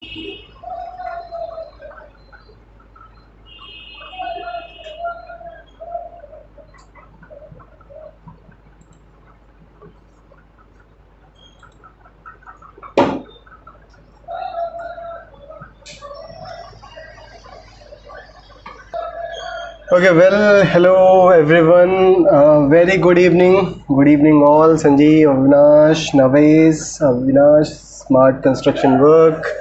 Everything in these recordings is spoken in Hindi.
Okay, well, hello everyone. Very good evening. Good evening all. Sanjeev, Avinash, Navees, Avinash, Smart Construction Work.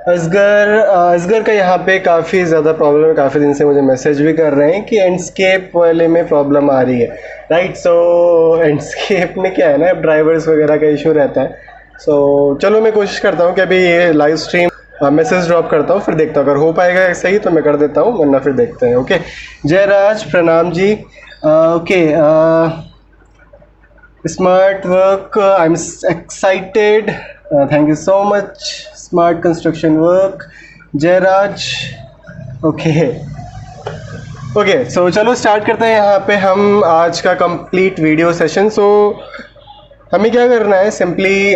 Asghar का यहाँ पे काफ़ी ज़्यादा प्रॉब्लम है. काफ़ी दिन से मुझे मैसेज भी कर रहे हैं कि एंडस्केप वाले में प्रॉब्लम आ रही है. राइट, सो एंडस्केप में क्या है ना, ड्राइवर्स वगैरह का इशू रहता है. सो चलो मैं कोशिश करता हूँ कि अभी ये लाइव स्ट्रीम मैसेज ड्रॉप करता हूँ, फिर देखता हूँ. अगर हो पाएगा सही तो मैं कर देता हूँ, वरना फिर देखते हैं. ओके, जयराज प्रणाम ji. Okay, smart work, I am excited. Thank you so much. Smart construction work, Jayraj. Okay okay, so चलो स्टार्ट करते हैं यहाँ पे हम आज का कंप्लीट वीडियो सेशन. सो हमें क्या करना है सिंपली,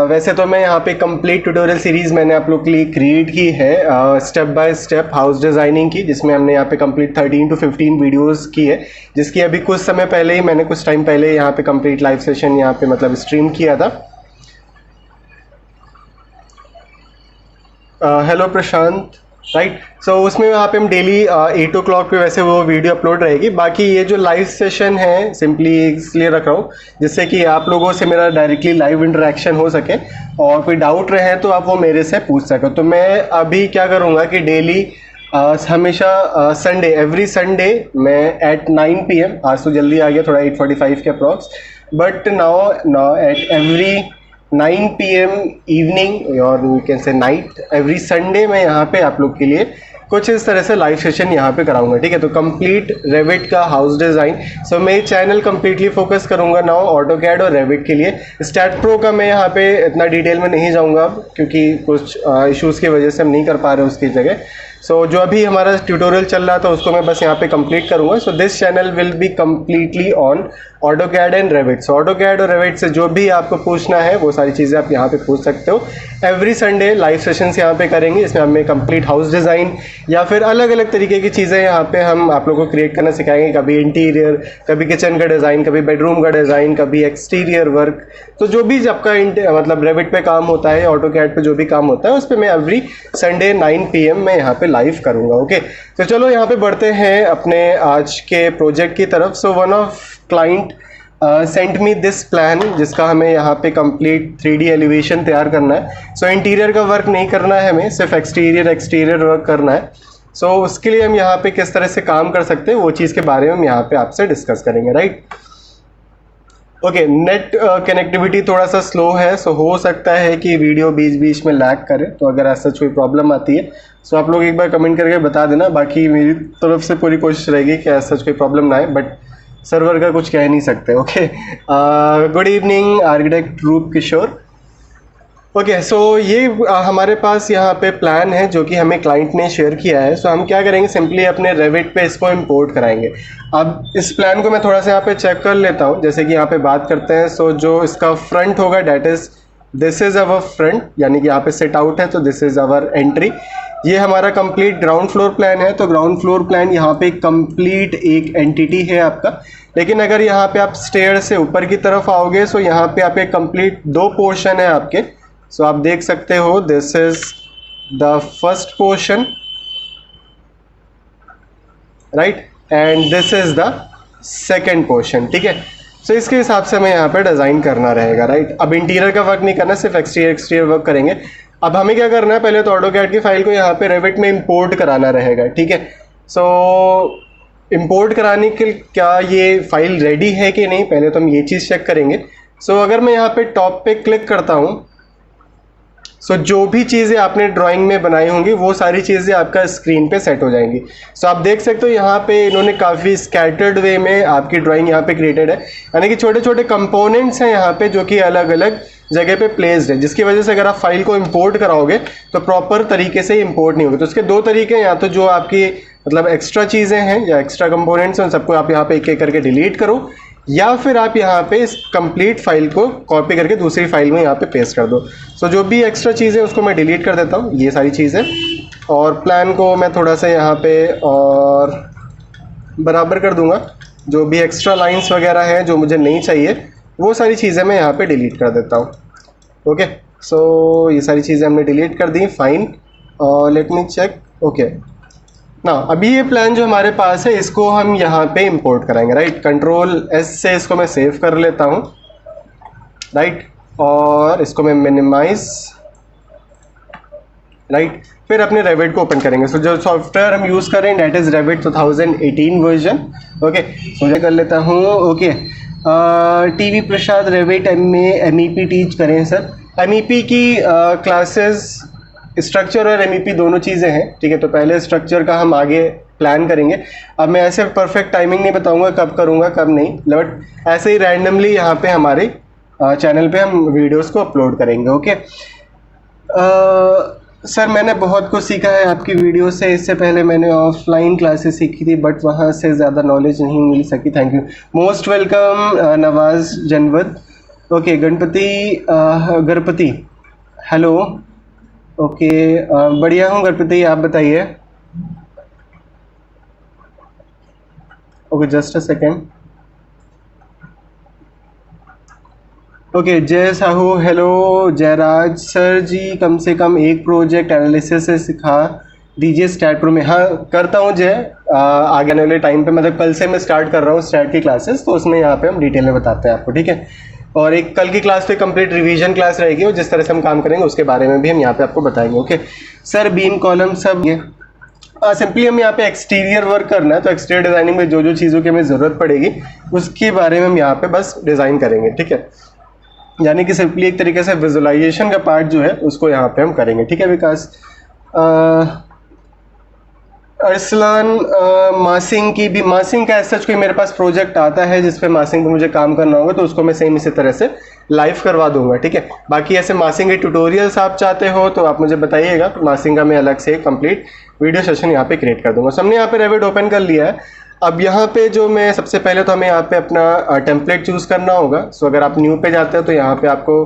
वैसे तो मैं यहाँ पे कंप्लीट ट्यूटोरियल सीरीज़ मैंने आप लोग के लिए क्रिएट की है, step by step house designing की, जिसमें हमने यहाँ पे कंप्लीट 13 to 15 वीडियोस की है, जिसकी अभी कुछ समय पहले ही मैंने कुछ टाइम पहले यहाँ पे कंप्लीट लाइव सेशन यहाँ पे मतलब स्ट्रीम किया था. हेलो प्रशांत. राइट, सो उसमें वहाँ पे हम डेली 8 o'clock पे वैसे वो वीडियो अपलोड रहेगी. बाकी ये जो लाइव सेशन है सिंपली इसलिए रख रहा हूँ जिससे कि आप लोगों से मेरा डायरेक्टली लाइव इंटरेक्शन हो सके, और कोई डाउट रहे तो आप वो मेरे से पूछ सको. तो मैं अभी क्या करूँगा कि डेली हमेशा संडे, एवरी संडे मैं एट 9 PM, आज तो जल्दी आ गया थोड़ा 8:45 के approx, but now at every 9 PM evening और you can say night, every Sunday मैं यहाँ पे आप लोग के लिए कुछ इस तरह से लाइव सेशन यहाँ पे कराऊंगा. ठीक है, तो कंप्लीट रेविट का हाउस डिज़ाइन. सो मैं चैनल कंप्लीटली फोकस करूंगा नाउ ऑटोकैड और रेविट के लिए. स्टैट प्रो का मैं यहाँ पे इतना डिटेल में नहीं जाऊँगा अब, क्योंकि कुछ इश्यूज़ की वजह से हम नहीं कर पा रहे उसकी जगह. सो जो अभी हमारा ट्यूटोरियल चल रहा था उसको मैं बस यहाँ पे कंप्लीट करूँगा. So this channel will be completely on AutoCAD and Revit. So AutoCAD और रेविट से जो भी आपको पूछना है वो सारी चीज़ें आप यहाँ पे पूछ सकते हो. एवरी संडे लाइव सेशंस यहाँ पे करेंगे, इसमें हमें कंप्लीट हाउस डिज़ाइन या फिर अलग अलग तरीके की चीज़ें यहाँ पे हम आप लोगों को क्रिएट करना सिखाएंगे. कभी इंटीरियर, कभी किचन का डिज़ाइन, कभी बेडरूम का डिज़ाइन, कभी एक्सटीरियर वर्क. तो जो भी आपका मतलब रेविट पे काम होता है, ऑटोकैड पे जो भी काम होता है, उस पर मैं एवरी संडे 9 PM मैं यहाँ पे लाइव करूँगा. ओके, तो चलो यहाँ पे बढ़ते हैं अपने आज के प्रोजेक्ट की तरफ. So one of client sent me this plan, जिसका हमें यहाँ पे कंप्लीट 3D एलिवेशन तैयार करना है. सो इंटीरियर का वर्क नहीं करना है हमें, सिर्फ एक्सटीरियर वर्क करना है. सो उसके लिए हम यहाँ पे किस तरह से काम कर सकते हैं वो चीज़ के बारे में हम यहाँ पे आपसे डिस्कस करेंगे. राइट, ओके, नेट कनेक्टिविटी थोड़ा सा स्लो है, सो हो सकता है कि वीडियो बीच बीच में लैग करे. तो अगर ऐसा कोई प्रॉब्लम आती है सो आप लोग एक बार कमेंट करके बता देना. बाकी मेरी तरफ से पूरी कोशिश रहेगी कि ऐसा कोई प्रॉब्लम ना आए, बट सर्वर का कुछ कह नहीं सकते. ओके, गुड इवनिंग आर्किटेक्ट रूप किशोर. ओके, सो ये हमारे पास यहाँ पे प्लान है जो कि हमें क्लाइंट ने शेयर किया है. सो हम क्या करेंगे, सिंपली अपने रेविट पे इसको इंपोर्ट कराएंगे. अब इस प्लान को मैं थोड़ा सा यहाँ पे चेक कर लेता हूँ. जैसे कि यहाँ पे बात करते हैं, सो जो इसका फ्रंट होगा that is this is our front, यानी कि यहाँ पे सेट आउट है तो दिस इज अवर एंट्री. ये हमारा कंप्लीट ग्राउंड फ्लोर प्लान है. तो ग्राउंड फ्लोर प्लान यहाँ पे कंप्लीट एक एंटिटी है आपका. लेकिन अगर यहाँ पे आप स्टेयर से ऊपर की तरफ आओगे सो यहाँ पे आपके कंप्लीट 2 पोर्शन है आपके. सो आप देख सकते हो, this is the first portion, right, and this is the second portion. ठीक है, सो इसके हिसाब से हमें यहाँ पे डिज़ाइन करना रहेगा. राइट, अब इंटीरियर का वर्क नहीं करना, सिर्फ एक्सटीरियर वर्क करेंगे. अब हमें क्या करना है, पहले तो ऑटोकैड की फाइल को यहाँ पे रेविट में इंपोर्ट कराना रहेगा. ठीक है, सो इंपोर्ट कराने के क्या ये फाइल रेडी है कि नहीं, पहले तो हम ये चीज़ चेक करेंगे. सो अगर मैं यहाँ पे टॉप पे क्लिक करता हूँ, सो जो भी चीज़ें आपने ड्राइंग में बनाई होंगी वो सारी चीज़ें आपका स्क्रीन पे सेट हो जाएंगी. सो आप देख सकते हो यहाँ पे इन्होंने काफ़ी स्कैटर्ड वे में आपकी ड्राइंग यहाँ पे क्रिएटेड है, यानी कि छोटे छोटे कंपोनेंट्स हैं यहाँ पे जो कि अलग अलग जगह पे प्लेस्ड है, जिसकी वजह से अगर आप फाइल को इंपोर्ट कराओगे तो प्रॉपर तरीके से इंपोर्ट नहीं होगी. तो उसके 2 तरीके हैं, या तो जो आपकी मतलब एक्स्ट्रा चीज़ें हैं या एक्स्ट्रा कंपोनेंट्स हैं उन सबको आप यहाँ पे एक एक करके डिलीट करो, या फिर आप यहाँ पे इस कंप्लीट फाइल को कॉपी करके दूसरी फाइल में यहाँ पे पेस्ट कर दो। सो जो भी एक्स्ट्रा चीज़ है उसको मैं डिलीट कर देता हूँ, ये सारी चीज़ें, और प्लान को मैं थोड़ा सा यहाँ पे और बराबर कर दूंगा। जो भी एक्स्ट्रा लाइंस वगैरह हैं जो मुझे नहीं चाहिए वो सारी चीज़ें मैं यहाँ पे डिलीट कर देता हूँ। ओके, सो ये सारी चीज़ें हमने डिलीट कर दी, fine. Let me check. Okay ना, अभी ये प्लान जो हमारे पास है इसको हम यहाँ पे इंपोर्ट कराएंगे, राइट। कंट्रोल एस से इसको मैं सेव कर लेता हूँ, राइट, और इसको मैं मिनिमाइज, राइट। फिर अपने रेविट को ओपन करेंगे। सो जो सॉफ्टवेयर हम यूज़ कर रहे हैं that is Revit 2018 version. Okay, so मैं कर लेता हूँ। Okay, TV Prasad Revit MEP teach करें सर। MEP की क्लासेस स्ट्रक्चर और MEP दोनों चीज़ें हैं, ठीक है। तो पहले स्ट्रक्चर का हम आगे प्लान करेंगे। अब मैं ऐसे परफेक्ट टाइमिंग नहीं बताऊंगा कब करूंगा कब नहीं, बट ऐसे ही रैंडमली यहाँ पे हमारे चैनल पे हम वीडियोस को अपलोड करेंगे। ओके सर, मैंने बहुत कुछ सीखा है आपकी वीडियो से। इससे पहले मैंने ऑफलाइन क्लासेस सीखी थी बट वहाँ से ज़्यादा नॉलेज नहीं मिल सकी। Thank you, most welcome Nawaz जनवद। Okay, Ganpati hello. ओके, बढ़िया हूँ गणपति, आप बताइए। Okay, just a second. Okay, Jai Sahu hello. Jayraj sir ji, कम से कम एक प्रोजेक्ट एनालिसिस से सिखा दीजिए स्टैट प्रो में। हाँ करता हूँ जय, आगे आने वाले टाइम पे, मतलब कल से मैं स्टार्ट कर रहा हूँ स्टैट की क्लासेस, तो उसमें यहाँ पे हम डिटेल में बताते हैं आपको, ठीक है। और एक कल की क्लास पे कंप्लीट रिवीजन क्लास रहेगी और जिस तरह से हम काम करेंगे उसके बारे में भी हम यहाँ पे आपको बताएंगे। ओके सर, बीम कॉलम सब ये सिंपली हम यहाँ पे एक्सटीरियर वर्क करना है, तो एक्सटीरियर डिजाइनिंग में जो जो चीज़ों की हमें ज़रूरत पड़ेगी उसके बारे में हम यहाँ पे बस डिज़ाइन करेंगे, ठीक है। यानी कि सिंपली एक तरीके से विजुअलाइजेशन का पार्ट जो है उसको यहाँ पे हम करेंगे, ठीक है विकास। अरसलान, मासिंग की भी, मासिंग का ऐसा कोई मेरे पास प्रोजेक्ट आता है जिस पे मासिंग पे मुझे काम करना होगा तो उसको मैं सेम इसी तरह से लाइव करवा दूंगा, ठीक है। बाकी ऐसे मासिंग के ट्यूटोरियल्स आप चाहते हो तो आप मुझे बताइएगा, तो मासिंग का मैं अलग से कंप्लीट वीडियो सेशन यहाँ पे क्रिएट कर दूंगा। so, हमने यहाँ पे रेविट ओपन कर लिया है। अब यहाँ पे जो मैं सबसे पहले तो हमें यहाँ पे अपना टेम्पलेट चूज़ करना होगा। सो अगर आप न्यू पे जाते हो तो यहाँ पे आपको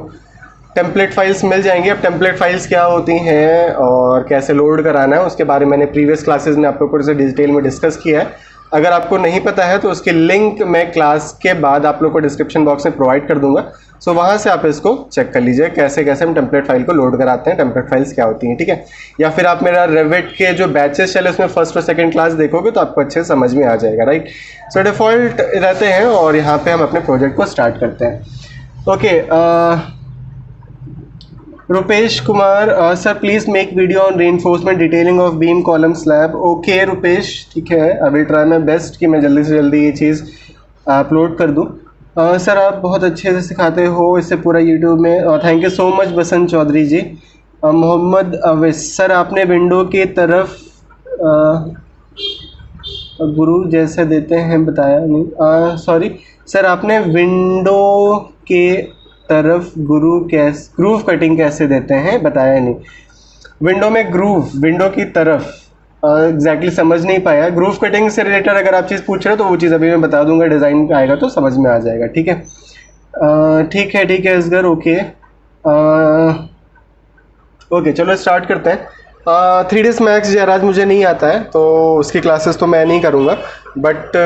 टेम्पलेट फाइल्स मिल जाएंगी। अब टेम्पलेट फाइल्स क्या होती हैं और कैसे लोड कराना है उसके बारे में मैंने प्रीवियस क्लासेस में आप लोगों से डिटेल में डिस्कस किया है। अगर आपको नहीं पता है तो उसकी लिंक मैं क्लास के बाद आप लोग को डिस्क्रिप्शन बॉक्स में प्रोवाइड कर दूंगा। सो वहाँ से आप इसको चेक कर लीजिए कैसे कैसे हम टेम्पलेट फाइल को लोड कराते हैं, टेम्पलेट फाइल्स क्या होती हैं, ठीक है। या फिर आप मेरा रेविट के जो बैचेस चले उसमें फर्स्ट और सेकंड क्लास देखोगे तो आपको अच्छे समझ में आ जाएगा, राइट। सो डिफ़ॉल्ट रहते हैं और यहाँ पे हम अपने प्रोजेक्ट को स्टार्ट करते हैं। Okay, Rupesh Kumar sir, please make video on reinforcement detailing of beam column slab. Okay Rupesh, ठीक है, I will try my best कि मैं जल्दी से जल्दी ये चीज़ अपलोड कर दूँ। सर आप बहुत अच्छे से सिखाते हो, इससे पूरा यूट्यूब में। Thank you so much Basant Chaudhary ji. Mohammad Awais sir, आपने विंडो के तरफ गुरु जैसे देते हैं बताया नहीं। सॉरी सर, आपने विंडो के तरफ ग्रूव कटिंग कैसे देते हैं बताया नहीं। विंडो में ग्रूव, विंडो की तरफ एग्जैक्टली समझ नहीं पाया। ग्रूव कटिंग से रिलेटेड अगर आप चीज़ पूछ रहे हो तो वो चीज़ अभी मैं बता दूंगा, डिज़ाइन आएगा तो समझ में आ जाएगा, ठीक है। ठीक है असगर, ओके ओके, चलो स्टार्ट करते हैं। 3ds Max जयराज मुझे नहीं आता है तो उसकी क्लासेस तो मैं नहीं करूँगा, बट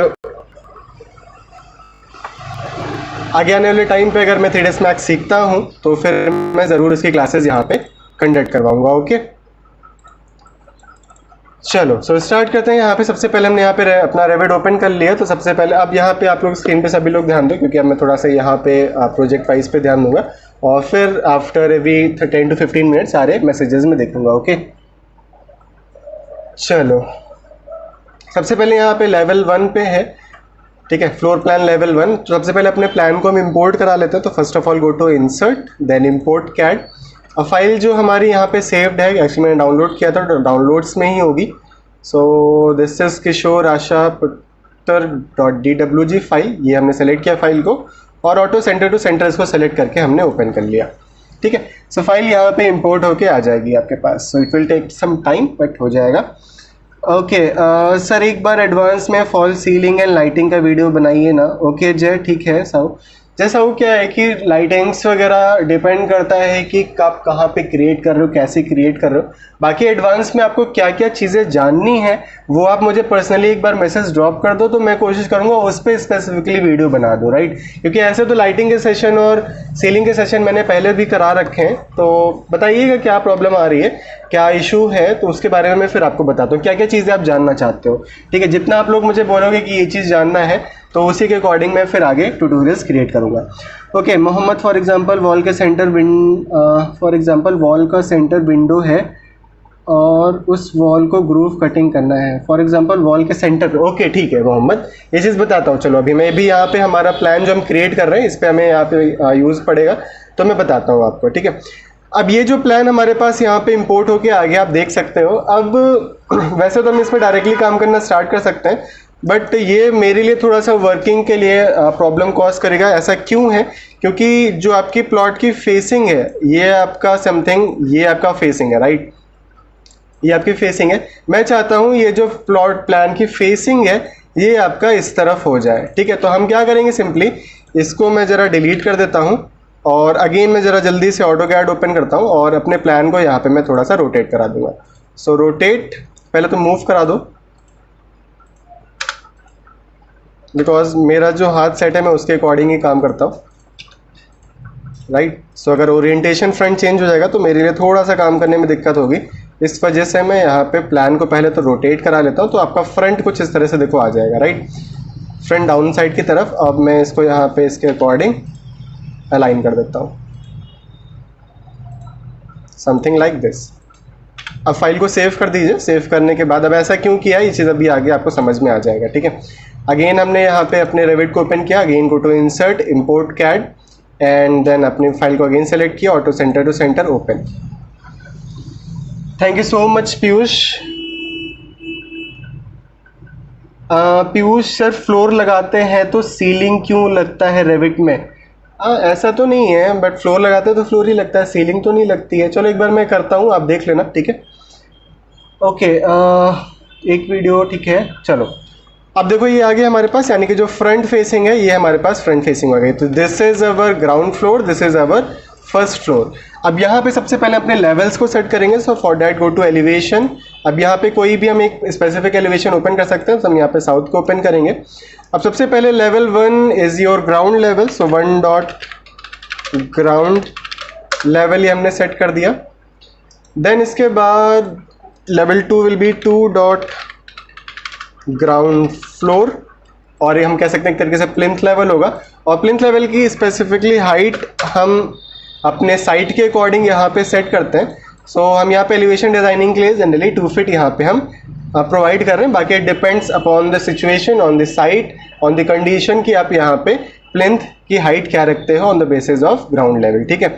आगे आने वाले टाइम पे अगर मैं 3ds Max सीखता हूँ तो फिर मैं ज़रूर इसकी क्लासेस यहाँ पे कंडक्ट करवाऊँगा। ओके चलो, सो स्टार्ट करते हैं। यहाँ पे सबसे पहले हमने यहाँ पे अपना रेविट ओपन कर लिया। तो सबसे पहले अब यहाँ पे आप लोग स्क्रीन पे सभी लोग ध्यान दो, क्योंकि अब मैं थोड़ा सा यहाँ पे प्रोजेक्ट वाइज पे ध्यान दूंगा और फिर आफ्टर एवरी 10 to 15 मिनट सारे मैसेजेस में देखूंगा। ओके चलो, सबसे पहले यहाँ पे लेवल 1 पे है, ठीक है, फ्लोर प्लान लेवल 1। तो सबसे पहले अपने प्लान को हम इंपोर्ट करा लेते हैं। तो first of all go to insert, then import CAD. और फाइल जो हमारी यहाँ पे सेव्ड है, एक्चुअली मैंने डाउनलोड किया था तो डाउनलोड्स में ही होगी। सो दिस इज किशोर आशा पुत्र .dwg फाइल, ये हमने सेलेक्ट किया फाइल को और ऑटो सेंटर टू सेंटर इसको सेलेक्ट करके हमने ओपन कर लिया, ठीक है। सो फाइल यहाँ पे इंपोर्ट होके आ जाएगी आपके पास। So it will take some time but हो जाएगा। ओके सर, एक बार एडवांस में फॉल सीलिंग एंड लाइटिंग का वीडियो बनाइए ना। ओके जय, ठीक है साहू। जैसा वो क्या है कि लाइटिंग्स वगैरह डिपेंड करता है कि आप कहाँ पे क्रिएट कर रहे हो, कैसे क्रिएट कर रहे हो। बाकी एडवांस में आपको क्या क्या चीज़ें जाननी है वो आप मुझे पर्सनली एक बार मैसेज ड्रॉप कर दो, तो मैं कोशिश करूँगा उस पर स्पेसिफिकली वीडियो बना दूँ, राइट। क्योंकि ऐसे तो लाइटिंग के सेशन और सीलिंग के सेशन मैंने पहले भी करा रखे हैं। तो बताइएगा क्या प्रॉब्लम आ रही है, क्या इशू है, तो उसके बारे में मैं फिर आपको बताता हूँ क्या क्या चीज़ें आप जानना चाहते हो। ठीक है, जितना आप लोग मुझे बोलोगे कि ये चीज़ जानना है तो उसी के अकॉर्डिंग मैं फिर आगे ट्यूटोरियल्स क्रिएट करूँगा। Okay Mohammad, for example wall का सेंटर विंडो है और उस वॉल को ग्रूव कटिंग करना है। फॉर एग्जांपल वॉल के सेंटर पे। ओके ठीक है मोहम्मद, ये चीज़ बताता हूँ। चलो अभी मैं भी यहाँ पे हमारा प्लान जो हम क्रिएट कर रहे हैं इस पर हमें यहाँ पे यूज़ पड़ेगा, तो मैं बताता हूँ आपको। ठीक है, अब ये जो प्लान हमारे पास यहाँ पे इंपोर्ट होके आ गया, आप देख सकते हो। अब वैसे तो हम इसमें डायरेक्टली काम करना स्टार्ट कर सकते हैं, बट ये मेरे लिए थोड़ा सा वर्किंग के लिए प्रॉब्लम कॉज करेगा। ऐसा क्यों है? क्योंकि जो आपकी प्लॉट की फेसिंग है, ये आपका ये आपका फेसिंग है, राइट। ये आपकी फेसिंग है। मैं चाहता हूँ ये जो प्लॉट प्लान की फेसिंग है ये आपका इस तरफ हो जाए। ठीक है, तो हम क्या करेंगे, सिंपली इसको मैं ज़रा डिलीट कर देता हूँ और अगेन मैं ज़रा जल्दी से ऑटोकैड ओपन करता हूँ और अपने प्लान को यहाँ पे मैं थोड़ा सा रोटेट करा दूंगा। सो रोटेट, पहले तो मूव करा दो, बिकॉज मेरा जो हाथ सेट है मैं उसके अकॉर्डिंग ही काम करता हूँ, राइट। सो अगर ओरिएंटेशन फ्रंट चेंज हो जाएगा तो मेरे लिए थोड़ा सा काम करने में दिक्कत होगी। इस वजह से मैं यहाँ पे प्लान को पहले तो रोटेट करा लेता हूँ, तो आपका फ्रंट कुछ इस तरह से देखो आ जाएगा, राइट। फ्रंट डाउन साइड की तरफ। अब मैं इसको यहाँ पे इसके अकॉर्डिंग अलाइन कर देता हूँ, समथिंग लाइक दिस। अब फाइल को सेव कर दीजिए। सेव करने के बाद, अब ऐसा क्यों किया ये चीज़ अभी आगे आपको समझ में आ जाएगा। ठीक है, अगेन हमने यहाँ पे अपने रेविट को ओपन किया, again go to insert, import CAD, and then अपनी फाइल को अगेन सेलेक्ट किया, auto center to center open. Thank you so much Piyush. Piyush sir, floor लगाते हैं तो सीलिंग क्यों लगता है रेविट में? ऐसा तो नहीं है, बट फ्लोर लगाते हैं तो फ्लोर ही लगता है, सीलिंग तो नहीं लगती है। चलो एक बार मैं करता हूँ, आप देख लेना, ठीक है। ओके एक वीडियो, ठीक है। चलो अब देखो ये आ गया हमारे पास, यानी कि जो फ्रंट फेसिंग है ये हमारे पास फ्रंट फेसिंग हो गई। तो this is our ground floor, this is our first floor. अब यहाँ पे सबसे पहले अपने लेवल्स को सेट करेंगे। So for that go to elevation. अब यहाँ पे कोई भी हम एक स्पेसिफिक एलिवेशन ओपन कर सकते हैं, तो हम यहाँ पे साउथ को ओपन करेंगे। अब सबसे पहले level 1 is your ground level, so 1 dot ground level ये हमने सेट कर दिया। देन इसके बाद level 2 will be 2 dot ground floor, और ये हम कह सकते हैं एक तरीके से प्लिंथ लेवल होगा। और प्लिंथ लेवल की स्पेसिफिकली हाइट हम अपने साइट के अकॉर्डिंग यहाँ पे सेट करते हैं। सो हम यहाँ पे एलिवेशन डिजाइनिंग के लिए जनरली 2 फीट यहाँ पे हम प्रोवाइड कर रहे हैं। बाकी it depends upon the situation, on the site, on the condition कि आप यहाँ पे प्लिंथ की हाइट क्या रखते हो on the basis of ground level. ठीक है,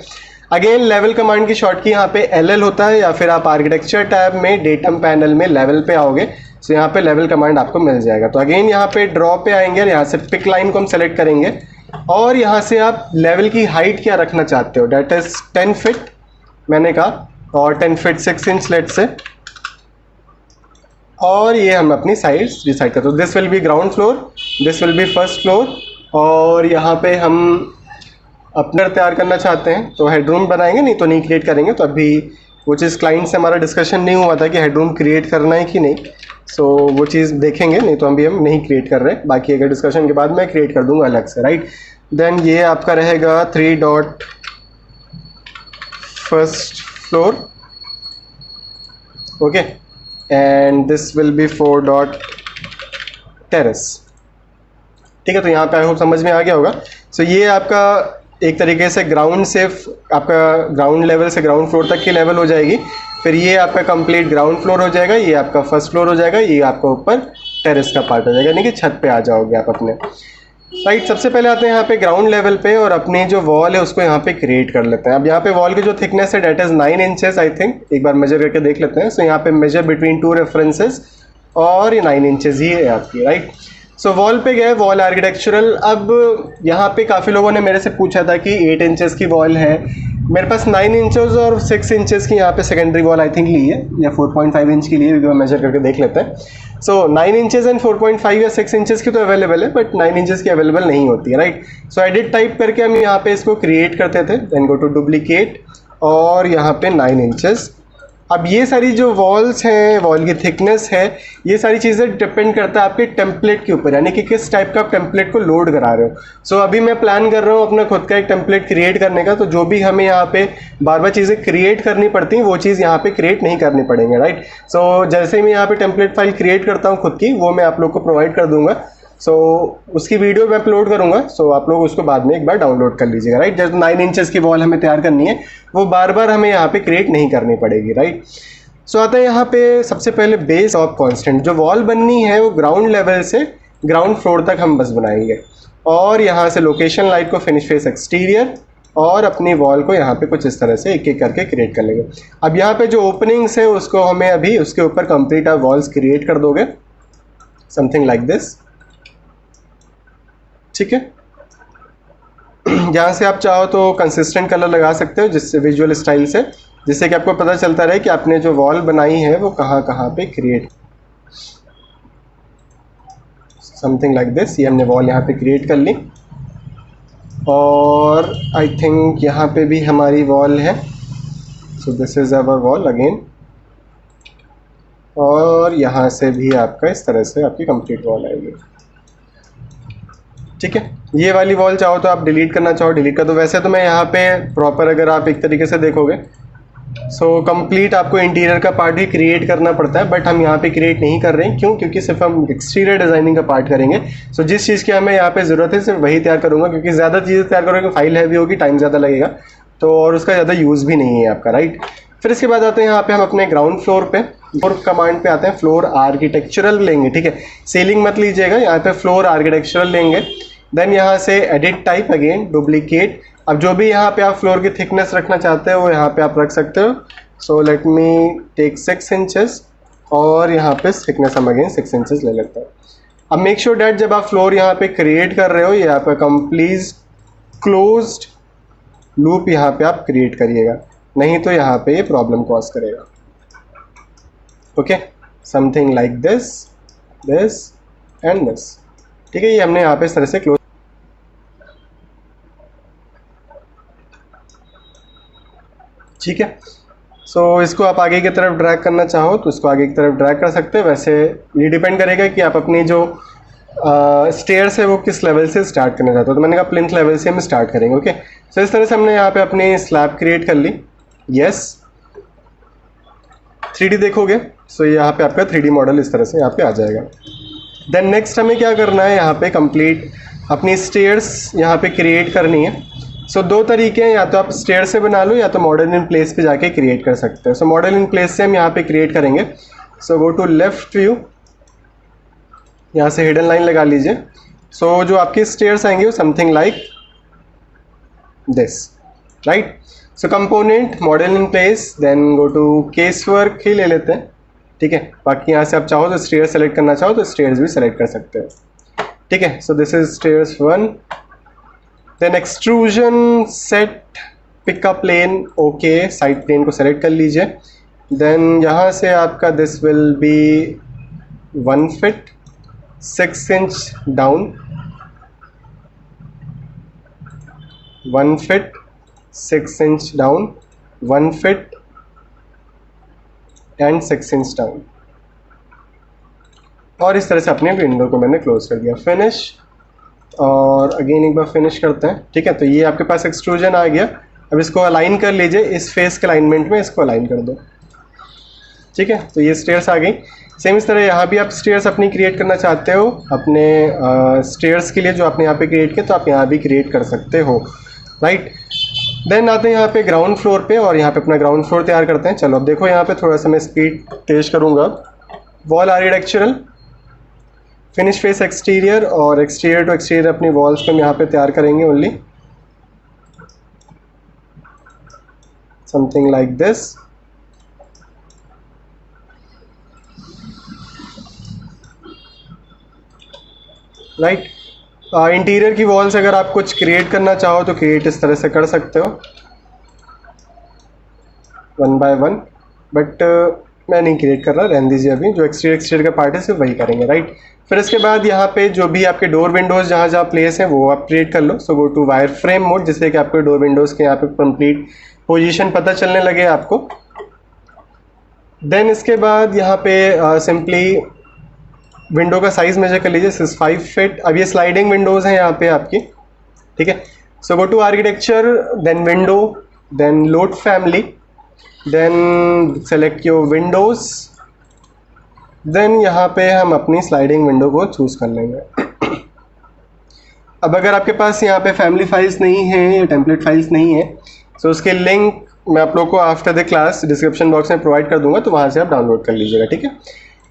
अगेन लेवल कमांड की शॉर्ट की यहाँ पे LL होता है, या फिर आप आर्किटेक्चर टैब में डेटम पैनल में लेवल पे आओगे तो यहाँ पे लेवल कमांड आपको मिल जाएगा। तो अगेन यहाँ पे ड्रॉ पे आएंगे और यहाँ से पिक लाइन को हम सेलेक्ट करेंगे, और यहाँ से आप लेवल की हाइट क्या रखना चाहते हो, डेट इज 10 फीट मैंने कहा, और 10 फीट 6 इंच लेट से। और ये हम अपनी साइड्स डिसाइड करते हैं। This will B ground floor, this will B first floor, और यहाँ पे हम अपना तैयार करना चाहते हैं तो हेडरूम बनाएंगे, नहीं तो नहीं क्रिएट करेंगे। तो अभी वो चीज़ क्लाइंट से हमारा डिस्कशन नहीं हुआ था कि हेडरूम क्रिएट करना है कि नहीं, सो वो चीज़ देखेंगे, नहीं तो हम नहीं क्रिएट कर रहे। बाकी अगर डिस्कशन के बाद मैं क्रिएट कर दूंगा अलग से, राइट। देन ये आपका रहेगा 3 dot first floor, okay, and this will be 4 dot terrace. ठीक है, तो यहाँ पे आई होप समझ में आ गया होगा। सो ये आपका एक तरीके से ग्राउंड से आपका ग्राउंड लेवल से ग्राउंड फ्लोर तक की लेवल हो जाएगी। फिर ये आपका कंप्लीट ग्राउंड फ्लोर हो जाएगा, ये आपका फर्स्ट फ्लोर हो जाएगा, ये आपका ऊपर टेरेस का पार्ट हो जाएगा, यानी कि छत पे आ जाओगे आप अपने, राइट। सबसे पहले आते हैं यहाँ पे ग्राउंड लेवल पे, और अपनी जो वॉल है उसको यहाँ पे क्रिएट कर लेते हैं। अब यहाँ पे वॉल की जो थिकनेस है that is 9 inches I think, एक बार मेजर करके देख लेते हैं। सो यहाँ पे मेजर बिटवीन 2 रेफरेंसेस, और ये 9 इंचेस ही है आपकी, राइट। सो वॉल पे गए, वॉल आर्किटेक्चरल। अब यहाँ पे काफ़ी लोगों ने मेरे से पूछा था कि 8 इंचेस की वॉल है मेरे पास 9 इंचेस और 6 इंचेस की यहाँ पे सेकेंडरी वॉल आई थिंक ली है, या 4.5 इंच की ली है, मेजर करके देख लेते हैं। सो 9 इंचेस एंड 4.5 या 6 इंचेस की तो अवेलेबल है, बट 9 इंचेस की अवेलेबल नहीं होती है, राइट। सो एडिट टाइप करके हम यहाँ पे इसको क्रिएट करते थे, देन गो टू डुप्लीकेट और यहाँ पे 9 इंचेस। अब ये सारी जो वॉल्स हैं, वॉल की थिकनेस है, ये सारी चीज़ें डिपेंड करता है आपके टेम्पलेट के ऊपर, यानी कि किस टाइप का आप टेम्पलेट को लोड करा रहे हो। सो अभी मैं प्लान कर रहा हूँ अपना खुद का एक टेम्पलेट क्रिएट करने का, तो जो भी हमें यहाँ पे बार बार चीज़ें क्रिएट करनी पड़ती हैं वो चीज़ यहाँ पे क्रिएट नहीं करनी पड़ेंगे, राइट। सो जैसे ही मैं यहाँ पे टेम्पलेट फाइल क्रिएट करता हूँ खुद की, वो मैं आप लोग को प्रोवाइड कर दूंगा। सो उसकी वीडियो मैं अपलोड करूंगा, सो आप लोग उसको बाद में एक बार डाउनलोड कर लीजिएगा, राइट। जैसे 9 इंचेस की वॉल हमें तैयार करनी है, वो बार बार हमें यहाँ पे क्रिएट नहीं करनी पड़ेगी, राइट। सो आता है यहाँ पे सबसे पहले बेस ऑफ कांस्टेंट। जो वॉल बननी है वो ग्राउंड लेवल से ग्राउंड फ्लोर तक हम बस बनाएंगे, और यहाँ से लोकेशन लाइट को फिनिश फेस एक्सटीरियर, और अपनी वॉल को यहाँ पे कुछ इस तरह से एक एक करके क्रिएट कर लेंगे। अब यहाँ पे जो ओपनिंग्स है उसको हमें अभी उसके ऊपर कंप्लीट आप वॉल्स क्रिएट कर दोगे, समथिंग लाइक दिस, ठीक है। यहाँ से आप चाहो तो कंसिस्टेंट कलर लगा सकते हो, जिससे विजुअल स्टाइल से, जिससे कि आपको पता चलता रहे कि आपने जो वॉल बनाई है वो कहाँ कहाँ पे क्रिएट, समथिंग लाइक दिस। ये हमने वॉल यहाँ पे क्रिएट कर ली, और आई थिंक यहाँ पे भी हमारी वॉल है। So this is our wall again, और यहाँ से भी आपका इस तरह से आपकी कंप्लीट वॉल आएगी, ठीक है। ये वाली वॉल चाहो तो आप डिलीट करना चाहो डिलीट कर दो। वैसे तो मैं यहाँ पे प्रॉपर, अगर आप एक तरीके से देखोगे, सो कंप्लीट आपको इंटीरियर का पार्ट भी क्रिएट करना पड़ता है, बट हम यहाँ पे क्रिएट नहीं कर रहे हैं। क्यों? क्योंकि सिर्फ हम एक्सटीरियर डिजाइनिंग का पार्ट करेंगे। सो जिस चीज़ की हमें यहाँ पे ज़रूरत है सिर्फ वही तैयार करूँगा, क्योंकि ज़्यादा चीज़ें तैयार करोगे फाइल हैवी होगी, टाइम ज़्यादा लगेगा, तो और उसका ज़्यादा यूज़ भी नहीं है आपका, राइट। फिर इसके बाद आते हैं यहाँ पे हम अपने ग्राउंड फ्लोर पे, फ्लोर कमांड पे आते हैं, फ्लोर आर्किटेक्चरल लेंगे, ठीक है। सीलिंग मत लीजिएगा, यहाँ पे फ्लोर आर्किटेक्चरल लेंगे। देन यहाँ से एडिट टाइप, अगेन डुप्लीकेट। अब जो भी यहाँ पे आप फ्लोर की थिकनेस रखना चाहते हो वो यहाँ पे आप रख सकते हो। So let me take 6 inches, और यहाँ पे थिकनेस हम अगेन 6 इंचेस ले लेते हैं। अब मेक श्योर डैट जब आप फ्लोर यहाँ पे क्रिएट कर रहे हो, यहाँ पे कंप्लीट क्लोज्ड लूप यहाँ पे आप क्रिएट करिएगा, नहीं तो यहाँ पे ये प्रॉब्लम कॉज करेगा। Okay, something like this, this and this, ठीक है। ये हमने यहाँ पे इस तरह से क्लोज, ठीक है। सो इसको आप आगे की तरफ ड्रैग करना चाहो तो इसको आगे की तरफ ड्रैग कर सकते हैं। वैसे ये डिपेंड करेगा कि आप अपनी जो स्टेयर्स है वो किस लेवल से स्टार्ट करना चाहते हो। तो मैंने कहा प्लिंथ लेवल से हम स्टार्ट करेंगे, ओके। सो इस तरह से हमने यहाँ पे अपनी स्लैब क्रिएट कर ली, यस। 3D देखोगे, सो यहाँ पे आपका 3D मॉडल इस तरह से यहाँ पे आ जाएगा। देन नेक्स्ट हमें क्या करना है, यहाँ पे कंप्लीट अपनी स्टेयर्स यहाँ पे क्रिएट करनी है। सो दो तरीके हैं, या तो आप स्टेयर से बना लो या तो मॉडल इन प्लेस पे जाके क्रिएट कर सकते हो। सो मॉडल इन प्लेस से हम यहाँ पे क्रिएट करेंगे। So go to left view, यहाँ से हिडन लाइन लगा लीजिए। सो जो आपके स्टेयर्स आएंगे वो something like this, right. So component model in place, then go to casework ही ले लेते हैं, ठीक है। बाकी यहाँ से आप चाहो तो स्टेयर सेलेक्ट करना चाहो तो स्टेयर्स भी सेलेक्ट कर सकते हो, ठीक है। So this is stairs 1। Then extrusion set pick a plane, okay, side plane को सेलेक्ट कर लीजिए। देन यहाँ से आपका this will be 1 feet 6 inch down, 1 feet 6 inch down, 1 feet and 6 inch down, और इस तरह से अपने विंडो को मैंने क्लोज कर दिया। फिनिश, और अगेन एक बार फिनिश करते हैं, ठीक है। तो ये आपके पास एक्सट्रूजन आ गया। अब इसको अलाइन कर लीजिए, इस फेस के अलाइनमेंट में इसको अलाइन कर दो, ठीक है। तो ये स्टेयर्स आ गई। सेम इस तरह यहाँ भी आप स्टेयर्स अपनी क्रिएट करना चाहते हो अपने स्टेयर्स के लिए जो आपने यहाँ पे क्रिएट किया, तो आप यहाँ भी क्रिएट कर सकते हो, राइट। देन आते हैं यहाँ पे ग्राउंड फ्लोर पे, और यहाँ पे अपना ग्राउंड फ्लोर तैयार करते हैं। चलो अब देखो यहाँ पे थोड़ा सा मैं स्पीड तेज करूँगा। Wall architectural, finish face exterior, और एक्सटीरियर टू एक्सटीरियर अपनी वॉल्स पे हम यहाँ पे तैयार करेंगे only, something like this, right. Interior की वॉल्स अगर आप कुछ क्रिएट करना चाहो तो क्रिएट इस तरह से कर सकते हो। बाय वन, बट मैं नहीं क्रिएट कर रहा, रहने दीजिए अभी। जो एक्सटीरियर का पार्ट है सिर्फ वही करेंगे, राइट। फिर इसके बाद यहाँ पे जो भी आपके डोर विंडोज़ जहाँ जहाँ प्लेस है वो आप क्रिएट कर लो। So go to wireframe mode, जिससे कि आपके डोर विंडोज़ के यहाँ पे कंप्लीट पोजीशन पता चलने लगे आपको। देन इसके बाद यहाँ पे सिंपली विंडो का साइज़ मेजर कर लीजिए, 5 फीट। अब ये स्लाइडिंग विंडोज़ हैं यहाँ पे आपकी, ठीक है। So go to architecture, then window, then load family, then select your windows, then यहाँ पे हम अपनी स्लाइडिंग विंडो को चूज़ कर लेंगे। अब अगर आपके पास यहाँ पे फैमिली फाइल्स नहीं है या टेम्पलेट फाइल्स नहीं है, तो उसके लिंक मैं आप लोग को after the class description box में प्रोवाइड कर दूंगा, तो वहाँ से आप डाउनलोड कर लीजिएगा, ठीक है।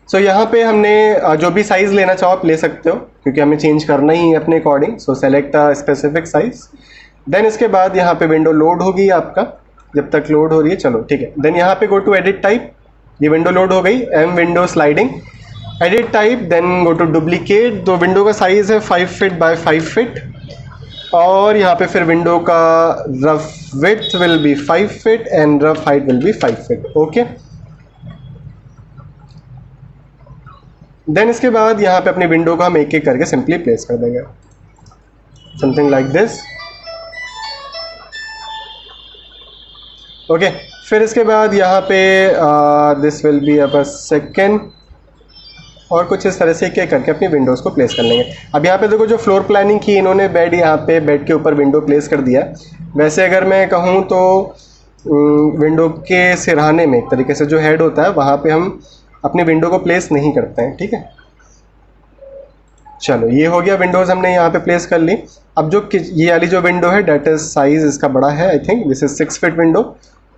सो यहाँ पे हमने जो भी साइज़ लेना चाहो आप ले सकते हो, क्योंकि हमें चेंज करना ही है अपने according. So select a specific size. Then इसके बाद यहाँ पे विंडो लोड होगी आपका, जब तक लोड हो रही है, चलो ठीक है। देन यहाँ पे गो टू एडिट टाइप, ये विंडो लोड हो गई, M window sliding, edit type, then go to duplicate. तो विंडो का साइज है 5 फीट बाय 5 फीट, और यहाँ पे फिर विंडो का rough width will be 5 feet and rough height will be 5 feet, okay. Then इसके बाद यहाँ पे अपनी विंडो को हम एक एक करके सिंपली प्लेस कर देंगे, समथिंग लाइक दिस, ओके। फिर इसके बाद यहाँ पे दिस विल बी अब सेकेंड, और कुछ इस तरह से एक एक करके अपनी विंडोज़ को प्लेस कर लेंगे। अब यहाँ पे देखो जो फ्लोर प्लानिंग की इन्होंने, बेड यहाँ पे बेड के ऊपर विंडो प्लेस कर दिया। वैसे अगर मैं कहूँ तो विंडो के सिरहाने में एक तरीके से जो हेड होता है वहाँ पे हम अपनी विंडो को प्लेस नहीं करते हैं, ठीक है। चलो ये हो गया, विंडोज़ हमने यहाँ पे प्लेस कर ली। अब जो ये वाली जो विंडो है डेट इज साइज़ इसका बड़ा है, I think this is 6 feet window.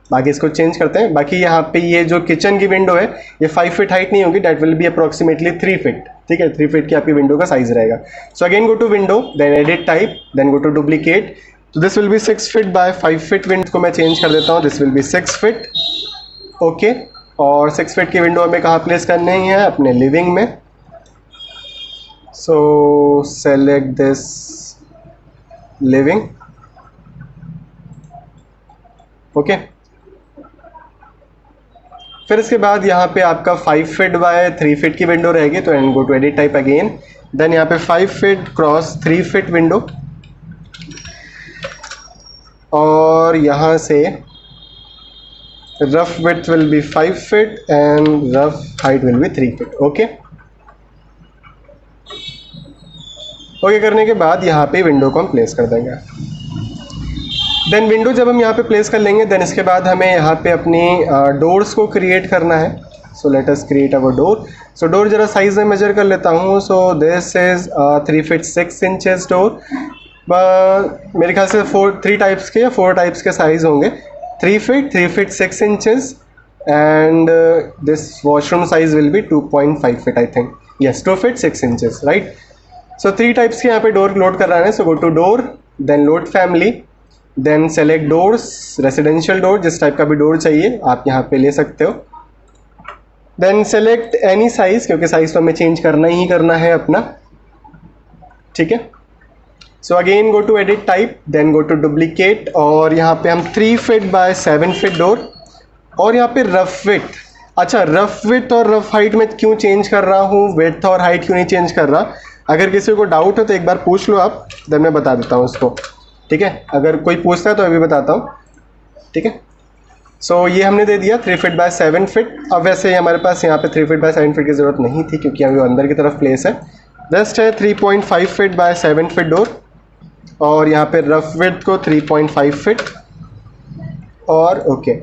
बाकी इसको चेंज करते हैं। बाकी यहाँ पे ये जो किचन की विंडो है ये 5 फीट हाइट नहीं होगी, that will be approximately 3 feet, ठीक है। 3 फीट की आपकी विंडो का साइज रहेगा। So again go to window, then edit type, then go to duplicate. तो this will be 6 feet by 5 feet window को मैं चेंज कर देता हूँ, this will be 6 feet, okay. और 6 फीट की विंडो हमें कहाँ प्लेस करनी है, अपने लिविंग में। So select this living, okay. फिर इसके बाद यहाँ पे आपका 5 फीट बाय 3 फीट की विंडो रहेगी, तो and go to edit type again, then यहाँ पे 5 फीट क्रॉस 3 फीट विंडो, और यहाँ से rough width will be 5 feet and rough height will B 3 feet, okay. Okay करने के बाद यहाँ पे विंडो को हम प्लेस कर देंगे। देन विंडो जब हम यहाँ पे प्लेस कर लेंगे, देन इसके बाद हमें यहाँ पे अपनी डोर्स को क्रिएट करना है। So let us create our door. So door जरा साइज में मेजर कर लेता हूँ। सो this is 3 feet 6 inches door. मेरे ख्याल से 3 टाइप्स के या 4 टाइप्स के साइज होंगे। 3 feet 6 inches and this washroom size will be 2.5 feet, I think, yes 2 feet 6 inches, right. So 3 types के यहाँ पे डोर लोड कर रहा है। So go to door, then load family, then select doors, residential door, जिस टाइप का भी डोर चाहिए आप यहाँ पे ले सकते हो। देन सेलेक्ट एनी साइज, क्योंकि साइज तो हमें चेंज करना ही करना है अपना, ठीक है। So again go to edit type, then go to duplicate, और यहाँ पे हम 3 फीट बाय 7 फीट डोर, और यहाँ पे रफ विड्थ। अच्छा, रफ विड्थ और रफ हाइट में क्यों चेंज कर रहा हूँ, विड्थ और हाइट क्यों नहीं चेंज कर रहा, अगर किसी को डाउट हो तो एक बार पूछ लो आप, देन मैं बता देता हूँ उसको, ठीक है। अगर कोई पूछता है तो अभी बताता हूँ, ठीक है। सो ये हमने दे दिया 3 फीट बाय 7 फीट। अब वैसे हमारे पास यहाँ पे 3 फीट बाय 7 फीट की ज़रूरत नहीं थी, क्योंकि अभी अंदर की तरफ प्लेस है। बेस्ट है 3.5 फीट बाय 7 फीट डोर, और यहाँ पे रफ विड्थ को 3.5 फीट, और ओके,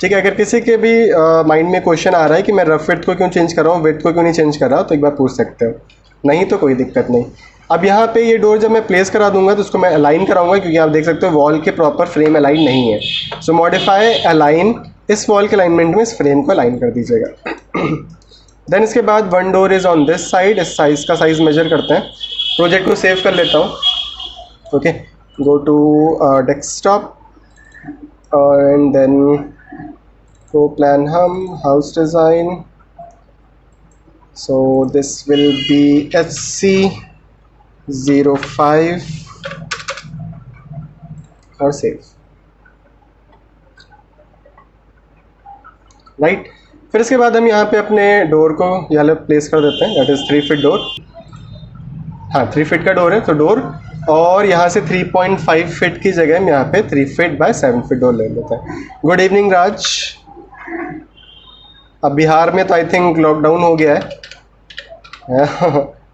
ठीक है। अगर किसी के भी माइंड में क्वेश्चन आ रहा है कि मैं रफ विड्थ को क्यों चेंज कर रहा हूँ, विड्थ को क्यों नहीं चेंज कर रहा हूँ, तो एक बार पूछ सकते हो, नहीं तो कोई दिक्कत नहीं। अब यहाँ पे ये डोर जब मैं प्लेस करा दूंगा तो उसको मैं अलाइन कराऊंगा, क्योंकि आप देख सकते हो वॉल के प्रॉपर फ्रेम अलाइन नहीं है। सो मॉडिफाई अलाइन, इस वॉल के अलाइनमेंट में इस फ्रेम को अलाइन कर दीजिएगा। देन इसके बाद one door is on this side, इस साइज का साइज मेजर करते हैं। प्रोजेक्ट को सेव कर लेता हूँ, okay. Go to desktop and then go plan हम house design. So this will be HC05 और सेव। राइट। फिर इसके बाद हम यहाँ पे अपने डोर को यहाँ प्लेस कर देते हैं, दैट इज़ 3 फीट डोर। हाँ 3 फीट का डोर है तो डोर, और यहाँ से 3.5 फीट की जगह हम यहाँ पे 3 फीट बाय 7 फीट डोर ले लेते हैं। गुड इवनिंग राज। अब बिहार में तो आई थिंक लॉकडाउन हो गया है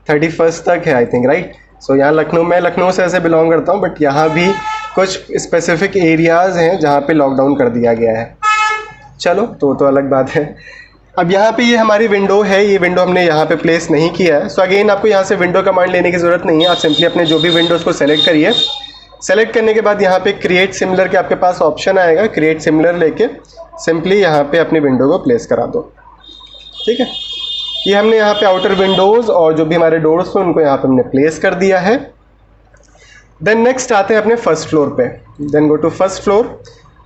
31 तक है आई थिंक, राइट। सो यहाँ लखनऊ में, लखनऊ से ऐसे बिलोंग करता हूँ, बट यहाँ भी कुछ स्पेसिफिक एरियाज़ हैं जहाँ पे लॉकडाउन कर दिया गया है। चलो तो अलग बात है। अब यहाँ पे ये हमारी विंडो है, ये विंडो हमने यहाँ पे प्लेस नहीं किया है। सो अगेन आपको यहाँ से विंडो कमांड लेने की ज़रूरत नहीं है, आप सिंपली अपने जो भी विंडोज़ को सेलेक्ट करिए। सेलेक्ट करने के बाद यहाँ पे क्रिएट सिमिलर के आपके पास ऑप्शन आएगा, क्रिएट सिमिलर लेके सिंपली यहाँ पे अपनी विंडो को प्लेस करा दो, ठीक है। ये हमने यहाँ पे आउटर विंडोज़ और जो भी हमारे डोर्स थे उनको यहाँ पे हमने प्लेस कर दिया है। देन नेक्स्ट आते हैं अपने फर्स्ट फ्लोर पे। Then go to first floor.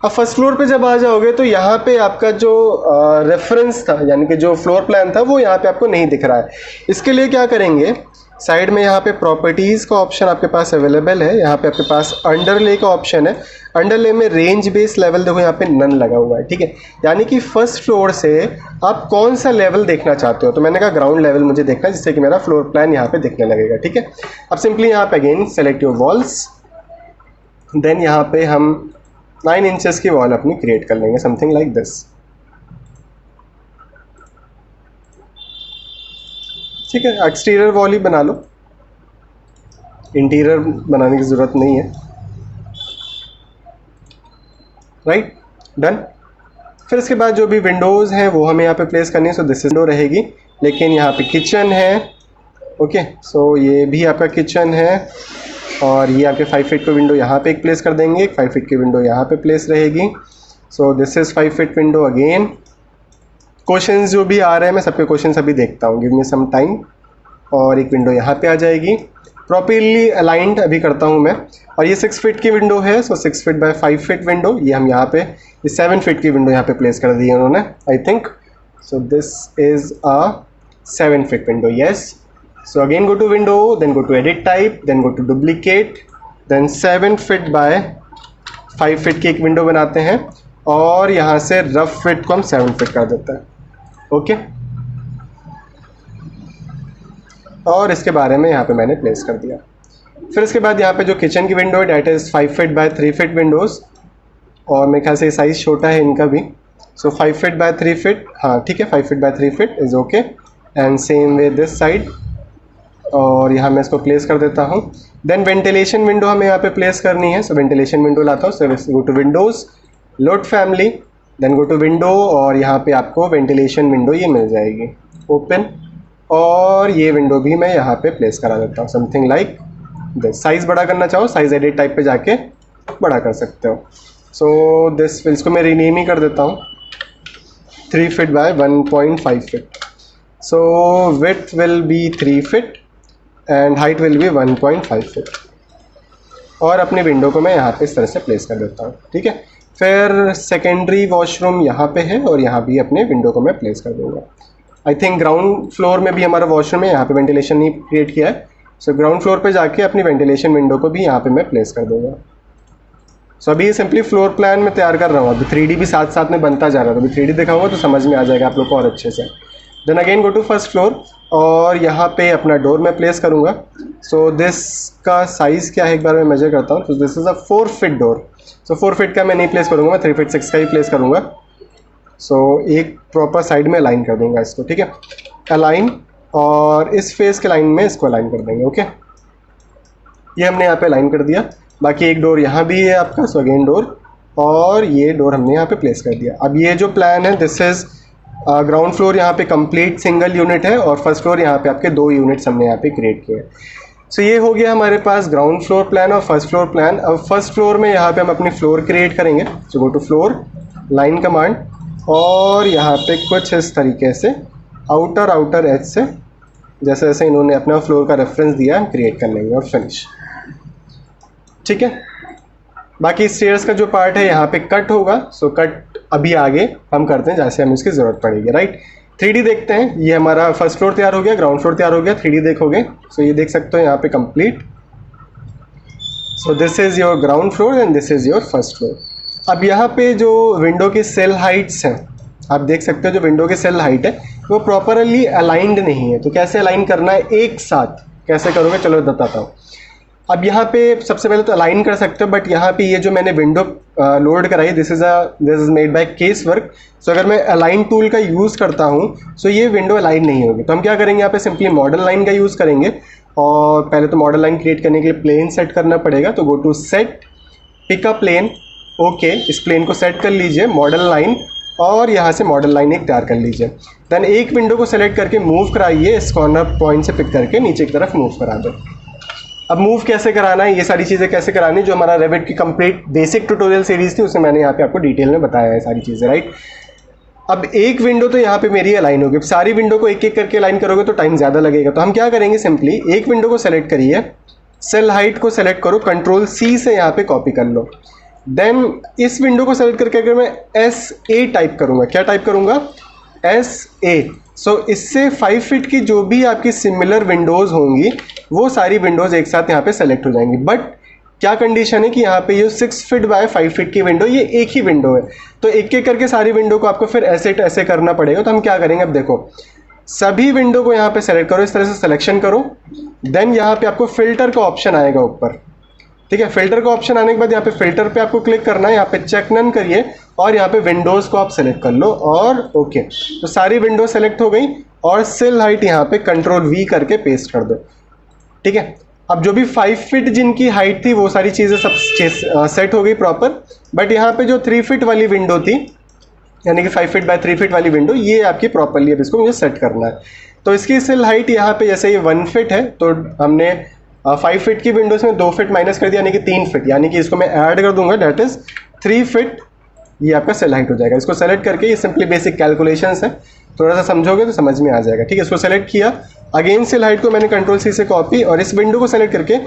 अब फर्स्ट फ्लोर पे जब आ जाओगे तो यहाँ पे आपका जो रेफरेंस था, यानी कि जो फ्लोर प्लान था, वो यहाँ पे आपको नहीं दिख रहा है। इसके लिए क्या करेंगे, साइड में यहाँ पे प्रॉपर्टीज़ का ऑप्शन आपके पास अवेलेबल है, यहाँ पे आपके पास अंडरले का ऑप्शन है। अंडरले में रेंज बेस लेवल देखो यहाँ पे नन लगा हुआ है, ठीक है। यानी कि फर्स्ट फ्लोर से आप कौन सा लेवल देखना चाहते हो, तो मैंने कहा ग्राउंड लेवल मुझे देखना है, जिससे कि मेरा फ्लोर प्लान यहाँ पे दिखने लगेगा, ठीक है। अब सिंपली यहाँ पे again select your walls. Then यहाँ पे हम 9 इंचेस की वॉल अपनी क्रिएट कर लेंगे, समथिंग लाइक दिस, ठीक है। एक्सटीरियर वॉल ही बना लो, इंटीरियर बनाने की ज़रूरत नहीं है, राइट। डन। फिर इसके बाद जो भी विंडोज़ हैं वो हमें यहाँ पे प्लेस करनी है। सो दिस विंडो रहेगी, लेकिन यहाँ पे किचन है, ओके। सो ये भी आपका किचन है, और ये आपके 5 फीट की विंडो यहाँ पे एक प्लेस कर देंगे, 5 फीट की विंडो यहाँ पे प्लेस रहेगी। सो this is 5 feet window again. Questions जो भी आ रहे हैं मैं सबके क्वेश्चंस अभी देखता हूँ, गिव मी सम टाइम। और एक विंडो यहाँ पे आ जाएगी, प्रॉपरली अलाइंड अभी करता हूँ मैं। और ये 6 फीट की विंडो है, सो 6 फीट बाय 5 फीट विंडो, ये हम यहाँ पे ये 7 फीट की विंडो यहाँ पे प्लेस कर दी है उन्होंने, I think. So this is a 7 feet window, yes. So again go to window, then go to edit type, then go to duplicate, then 7 feet by 5 feet की एक विंडो बनाते हैं, और यहाँ से रफ फिट को हम 7 फीट कर देते हैं, ओके। और इसके बारे में यहाँ पे मैंने प्लेस कर दिया। फिर इसके बाद यहाँ पे जो किचन की विंडो है that is 5 feet by 3 feet Windows, और मेरे ख्याल से साइज़ छोटा है इनका भी। सो 5 फीट बाय 3 फीट, हाँ ठीक है, 5 feet by 3 feet is okay. And same way this side, और यहाँ मैं इसको प्लेस कर देता हूँ। देन वेंटिलेशन विंडो हमें यहाँ पे प्लेस करनी है, सो वेंटिलेशन विंडो लाता हूँ। So go to windows, load family, then go to window, और यहाँ पे आपको वेंटिलेशन विंडो ये मिल जाएगी, ओपन। और ये विंडो भी मैं यहाँ पे प्लेस करा देता हूँ, समथिंग लाइक दिस। साइज़ बड़ा करना चाहो साइज़ एडिट टाइप पे जाके बड़ा कर सकते हो। सो दिस, इसको मैं रीनेम ही कर देता हूँ, 3 feet by 1.5 feet. So width will B 3 feet and height will B 1.5 feet. और अपनी विंडो को मैं यहाँ पे इस तरह से प्लेस कर देता हूँ, ठीक है। फिर सेकेंडरी वॉशरूम यहाँ पे है, और यहाँ भी अपने विंडो को मैं प्लेस कर दूँगा। आई थिंक ग्राउंड फ्लोर में भी हमारा वॉशरूम है, यहाँ पे वेंटिलेशन नहीं क्रिएट किया है। सो ग्राउंड फ्लोर पे जाके अपनी वेंटिलेशन विंडो को भी यहाँ पे मैं प्लेस कर दूँगा। सो अभी ये सिंपली फ्लोर प्लान में तैयार कर रहा हूँ, अभी 3D भी साथ साथ में बनता जा रहा है, तो अभी 3D दिखाऊंगा तो समझ में आ जाएगा आप लोग को और अच्छे से। Then again go to first floor, और यहाँ पे अपना डोर मैं प्लेस करूँगा। सो दिस का साइज़ क्या है एक बार मैं मेजर करता हूँ। तो this is a 4 feet door. So 4 feet का मैं नहीं प्लेस करूँगा, मैं 3 फीट 6 का ही प्लेस करूँगा। सो एक प्रॉपर साइड में अलाइन कर दूँगा इसको, ठीक है, अलाइन। और इस फेस के लाइन में इसको अलाइन कर देंगे, ओके। ये हमने यहाँ पे अलाइन कर दिया। बाकी एक डोर यहाँ भी है आपका, सो अगेन डोर, और ये डोर हमने यहाँ पे प्लेस कर दिया। अब ये जो प्लान है, दिस इज़ ग्राउंड फ्लोर यहाँ पे कंप्लीट सिंगल यूनिट है, और फर्स्ट फ्लोर यहाँ पे आपके 2 यूनिट्स हमने यहाँ पे क्रिएट किए हैं। सो ये हो गया हमारे पास ग्राउंड फ्लोर प्लान और फर्स्ट फ्लोर प्लान। अब फर्स्ट फ्लोर में यहाँ पे हम अपनी फ्लोर क्रिएट करेंगे। So go to floor, line command, और यहाँ पे कुछ इस तरीके से आउटर एज से जैसे जैसे इन्होंने अपना फ्लोर का रेफरेंस दिया हम क्रिएट कर लेंगे, और फिनिश, ठीक है। बाकी स्टेयर्स का जो पार्ट है यहाँ पे कट होगा, सो कट अभी आगे हम करते हैं जैसे हमें इसकी ज़रूरत पड़ेगी, राइट। 3D देखते हैं। ये हमारा फर्स्ट फ्लोर तैयार हो गया, ग्राउंड फ्लोर तैयार हो गया, 3D देखोगे। सो ये देख सकते हो यहाँ पे complete. So this is your ground floor and this is your first floor. अब यहाँ पे जो विंडो की सेल हाइट्स हैं, आप देख सकते हो जो विंडो की सेल हाइट है वो प्रॉपरली अलाइंड नहीं है। तो कैसे अलाइन करना है एक साथ, कैसे करोगे चलो बताता हूँ। अब यहाँ पे सबसे पहले तो अलाइन कर सकते हो, बट यहाँ पे ये जो मैंने विंडो लोड कराई this is made by casework. So अगर मैं अलाइन टूल का यूज़ करता हूँ सो ये विंडो अलाइन नहीं होगी। तो हम क्या करेंगे, यहाँ पे सिंपली मॉडल लाइन का यूज़ करेंगे। और पहले तो मॉडल लाइन क्रिएट करने के लिए प्लेन सेट करना पड़ेगा। तो go to set, pick a plane, okay, इस प्लेन को सेट कर लीजिए, मॉडल लाइन, और यहाँ से मॉडल लाइन एक तैयार कर लीजिए। देन एक विंडो को सेलेक्ट करके मूव कराइए, इस कॉर्नर पॉइंट से पिक करके नीचे की तरफ मूव करा दो। अब मूव कैसे कराना है, ये सारी चीज़ें कैसे करानी, जो हमारा रेविट की कंप्लीट बेसिक ट्यूटोरियल सीरीज थी उसमें मैंने यहाँ पे आपको डिटेल में बताया है सारी चीज़ें, राइट। अब एक विंडो तो यहाँ पे मेरी अलाइन होगी, सारी विंडो को एक एक करके अलाइन करोगे तो टाइम ज़्यादा लगेगा। तो हम क्या करेंगे, सिंपली एक विंडो को सेलेक्ट करिए, सेल हाइट को सेलेक्ट करो, कंट्रोल C से यहाँ पे कॉपी कर लो। देन इस विंडो को सेलेक्ट करके अगर मैं SA टाइप करूँगा, क्या टाइप करूँगा, SA। सो इससे 5 फीट की जो भी आपकी सिमिलर विंडोज़ होंगी वो सारी विंडोज़ एक साथ यहाँ पे सेलेक्ट हो जाएंगी। बट क्या कंडीशन है कि यहाँ पे ये 6 फीट बाय 5 फीट की विंडो, ये एक ही विंडो है। तो एक एक करके सारी विंडो को आपको फिर ऐसे करना पड़ेगा। तो हम क्या करेंगे, अब देखो सभी विंडो को यहाँ पे सेलेक्ट करो, इस तरह से सिलेक्शन करो। देन यहाँ पे आपको फिल्टर का ऑप्शन आएगा ऊपर, ठीक है। फिल्टर का ऑप्शन आने के बाद यहाँ पे फिल्टर पे आपको क्लिक करना है, यहाँ पे चेक नन करिए और यहाँ पे विंडोज़ को आप सेलेक्ट कर लो और ओके। तो सारी विंडो सेलेक्ट हो गई और सेल हाइट यहाँ पे कंट्रोल V करके पेस्ट कर दो, ठीक है। अब जो भी 5 फीट जिनकी हाइट थी वो सारी चीज़ें सब सेट हो गई प्रॉपर। बट यहाँ पे जो 3 फीट वाली विंडो थी, यानी कि 5 फीट बाय 3 फीट वाली विंडो, ये आपकी प्रॉपरली अब इसको मुझे सेट करना है। तो इसकी सेल हाइट यहाँ पे जैसे ये 1 फीट है तो हमने 5 फीट की विंडोज में 2 फीट माइनस कर दिया, यानी कि 3 फीट, यानी कि इसको मैं ऐड कर दूंगा, डेट इज 3 फीट। ये आपका सेल हाइट हो जाएगा। इसको सेलेक्ट करके, ये सिंपली बेसिक कैलकुलेशंस है, थोड़ा सा समझोगे तो समझ में आ जाएगा, ठीक है। इसको सेलेक्ट किया, अगेन सेल हाइट को मैंने कंट्रोल C से कॉपी और इस विंडो को सेलेक्ट करके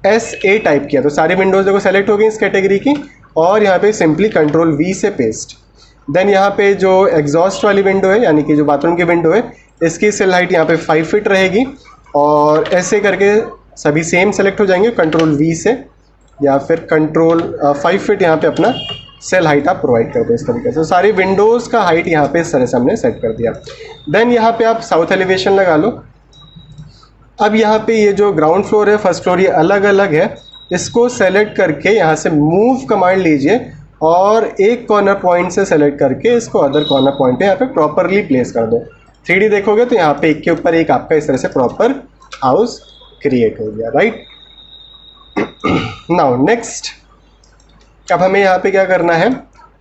SA टाइप किया। तो सारी विंडोज देखो सेलेक्ट हो गई इस कैटेगरी की और यहाँ पे सिंपली कंट्रोल V से पेस्ट। देन यहाँ पे जो एग्जॉस्ट वाली विंडो है, यानी कि जो बाथरूम की विंडो है, इसकी सेल हाइट यहाँ पे 5 फीट रहेगी और ऐसे करके सभी सेम सेलेक्ट हो जाएंगे कंट्रोल V से, या फिर कंट्रोल 5 फीट यहाँ पे अपना सेल हाइट आप प्रोवाइड कर दो इस तरीके से। सारी विंडोज़ का हाइट यहाँ पे इस तरह से हमने सेट कर दिया। देन यहाँ पे आप साउथ एलिवेशन लगा लो। अब यहाँ पे ये जो ग्राउंड फ्लोर है, फर्स्ट फ्लोर, ये अलग अलग है। इसको सेलेक्ट करके यहाँ से मूव कमांड लीजिए और एक कॉर्नर पॉइंट से सेलेक्ट करके इसको अदर कॉर्नर पॉइंट पे यहाँ पे प्रॉपरली प्लेस कर दो। 3D देखोगे तो यहाँ पे एक के ऊपर एक आपका इस तरह से प्रॉपर हाउस क्रिएट हो गया, राइट। नाउ नेक्स्ट, अब हमें यहाँ पे क्या करना है,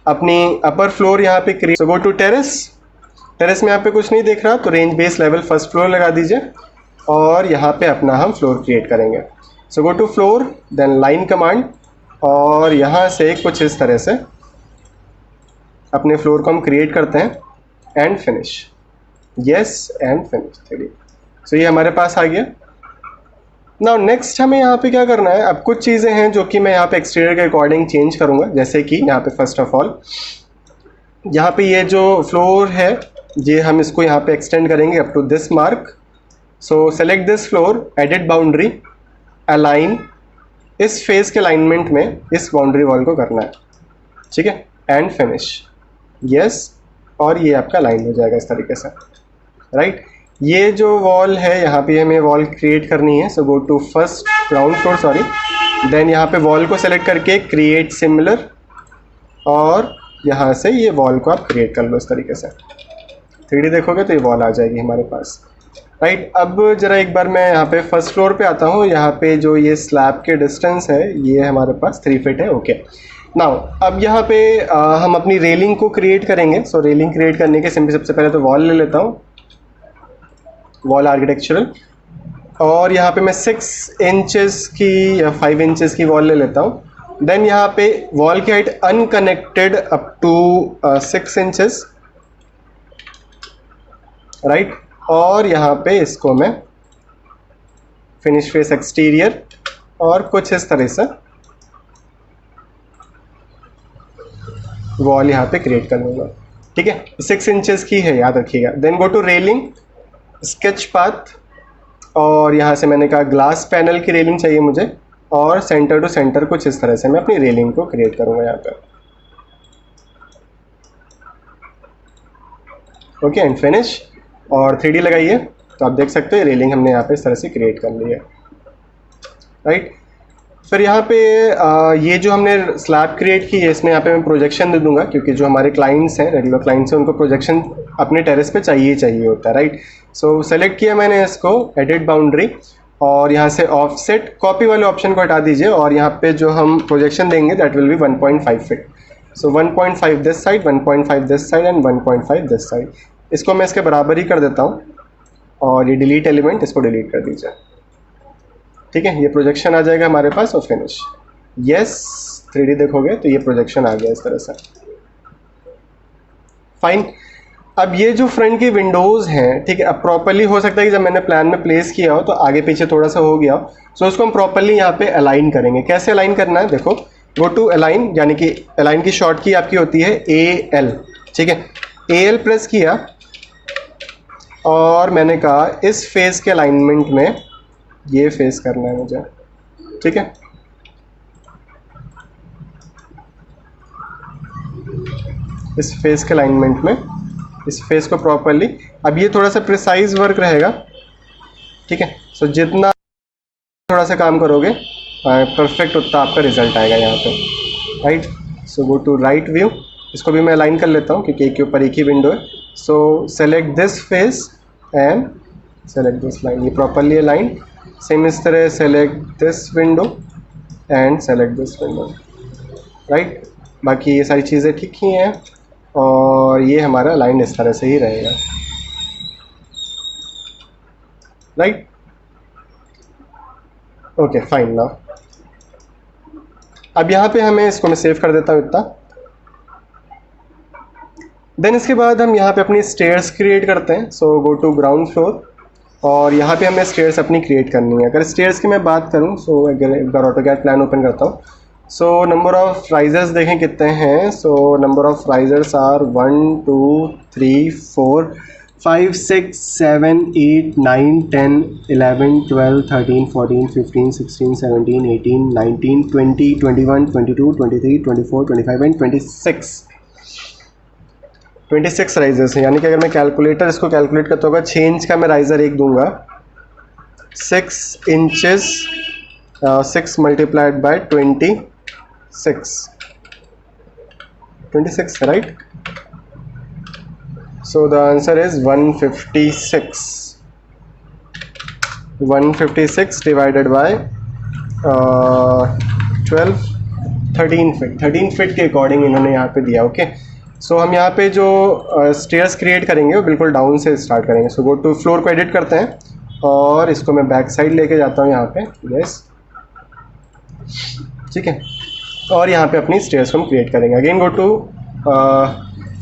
अपनी अपर फ्लोर यहाँ पे create. So go to terrace. Terrace में यहाँ पे कुछ नहीं देख रहा तो range base level first floor लगा दीजिए और यहाँ पे अपना हम फ्लोर क्रिएट करेंगे। So go to floor, then line command और यहाँ से कुछ इस तरह से अपने फ्लोर को हम क्रिएट करते हैं and finish, yes and finish 3D। सो ये हमारे पास आ गया। नाउ नेक्स्ट हमें यहाँ पे क्या करना है, अब कुछ चीज़ें हैं जो कि मैं यहाँ पे एक्सटीरियर के अकॉर्डिंग चेंज करूँगा। जैसे कि यहाँ पे फर्स्ट ऑफ ऑल यहाँ पे ये जो फ्लोर है ये हम इसको यहाँ पे एक्सटेंड करेंगे up to this mark. So select this floor, edit boundary, align, इस फेस के अलाइनमेंट में इस बाउंड्री वॉल को करना है, ठीक है, एंड फिनिश, यस। और ये आपका लाइन हो जाएगा इस तरीके से, राइट। ये जो वॉल है यहाँ पे हमें वॉल क्रिएट करनी है। So go to first ground floor, sorry, then यहाँ पे वॉल को सेलेक्ट करके क्रिएट सिमिलर और यहाँ से ये वॉल को आप क्रिएट कर लो इस तरीके से। 3D देखोगे तो ये वॉल आ जाएगी हमारे पास, राइट। अब जरा एक बार मैं यहाँ पे फर्स्ट फ्लोर पे आता हूँ। यहाँ पे जो ये स्लैब के डिस्टेंस है ये हमारे पास 3 फीट है, ओके। नाउ अब यहाँ पे हम अपनी रेलिंग को क्रिएट करेंगे। सो रेलिंग क्रिएट करने के सिंपली सबसे पहले तो वॉल ले लेता हूँ, वॉल आर्किटेक्चरल, और यहाँ पे मैं 6 इंचेस की या 5 इंचेस की वॉल ले लेता हूँ। देन यहाँ पे वॉल की height unconnected up to 6 inches, right. और यहाँ पे इसको मैं फिनिश फेस एक्सटीरियर और कुछ इस तरह से वॉल यहाँ पे क्रिएट कर लूँगा, ठीक है। 6 इंचेस की है, याद रखिएगा। Then go to railing, sketch path, और यहाँ से मैंने कहा ग्लास पैनल की रेलिंग चाहिए मुझे, और सेंटर टू सेंटर कुछ इस तरह से मैं अपनी रेलिंग को क्रिएट करूँगा यहाँ पर। ओके एंड फिनिश, और 3D लगाइए तो आप देख सकते हो रेलिंग हमने यहाँ पे इस तरह से क्रिएट कर ली है, राइट। फिर यहाँ पे ये जो हमने स्लैब क्रिएट की है इसमें यहाँ पे मैं प्रोजेक्शन दे दूंगा, क्योंकि जो हमारे क्लाइंट्स हैं, रेगुलर क्लाइंट्स हैं, उनको प्रोजेक्शन अपने टेरेस पे चाहिए होता है, राइट। सो सेलेक्ट किया मैंने इसको, एडिट बाउंड्री, और यहाँ से ऑफसेट कॉपी वाले ऑप्शन को हटा दीजिए, और यहाँ पे जो हम प्रोजेक्शन देंगे that will be 1.5 feet. So 1.5 this side, 1.5 this side and 1.5 this side. इसको मैं इसके बराबर ही कर देता हूँ, और ये डिलीट एलिमेंट, इसको डिलीट कर दीजिए, ठीक है। ये प्रोजेक्शन आ जाएगा हमारे पास, और फिनिश, यस 3D देखोगे तो ये प्रोजेक्शन आ गया इस तरह से, फाइन। अब ये जो फ्रंट की विंडोज़ हैं, ठीक है, अब प्रॉपरली हो सकता है कि जब मैंने प्लान में प्लेस किया हो तो आगे पीछे थोड़ा सा हो गया हो, सो उसको हम प्रॉपरली यहाँ पे अलाइन करेंगे। कैसे अलाइन करना है, देखो, गो टू अलाइन, यानी कि अलाइन की शॉर्ट की आपकी होती है AL, ठीक है। AL प्रेस किया और मैंने कहा इस फेस के अलाइनमेंट में ये फेस करना है मुझे, ठीक है। इस फेस के अलाइनमेंट में, इस फेस को प्रॉपरली, अब ये थोड़ा सा प्रिसाइज वर्क रहेगा, ठीक है। सो जितना थोड़ा सा काम करोगे परफेक्ट उतना आपका रिजल्ट आएगा यहाँ पे, right. So go to right view, इसको भी मैं अलाइन कर लेता हूँ क्योंकि एक के ऊपर एक ही विंडो है। सो select this face and select this line, ये प्रॉपरली अलाइन। सेम इस तरह select this window and select this window, right. बाकी ये सारी चीज़ें ठीक ही हैं, और ये हमारा लाइन इस तरह से ही रहेगा, राइट। Okay fine. ना अब यहाँ पे हमें इसको मैं सेव कर देता हूँ इतना। देन इसके बाद हम यहाँ पे अपनी स्टेयर्स क्रिएट करते हैं। So go to ground floor, और यहाँ पे हमें स्टेयर्स अपनी क्रिएट करनी है। अगर स्टेयर्स की मैं बात करूँ, सो अगर एक बार ऑटोकैड प्लान ओपन करता हूँ, सो नंबर ऑफ राइजर्स देखें कितने हैं। So number of risers are 1 2 3 4 5 6 7 8 9 10 11 12 13 14 15 16 17 18 19 20 21 22 23 24 25 and 26 risers हैं। यानी कि अगर मैं कैलकुलेटर इसको कैलकुलेट करता होगा, 6 इंच का मैं राइजर एक दूंगा, 6 inches 6 multiplied by 26, right. So the answer is 156 divided by 13 feet के अकॉर्डिंग इन्होंने यहाँ पे दिया, ओके। सो हम यहाँ पे जो स्टेयर्स क्रिएट करेंगे वो बिल्कुल डाउन से स्टार्ट करेंगे। सो गो टू फ्लोर को एडिट करते हैं, और इसको मैं बैक साइड लेके जाता हूँ यहाँ पे, यस, ठीक है। और यहाँ पे अपनी स्टेयर्स को हम क्रिएट करेंगे। Again go to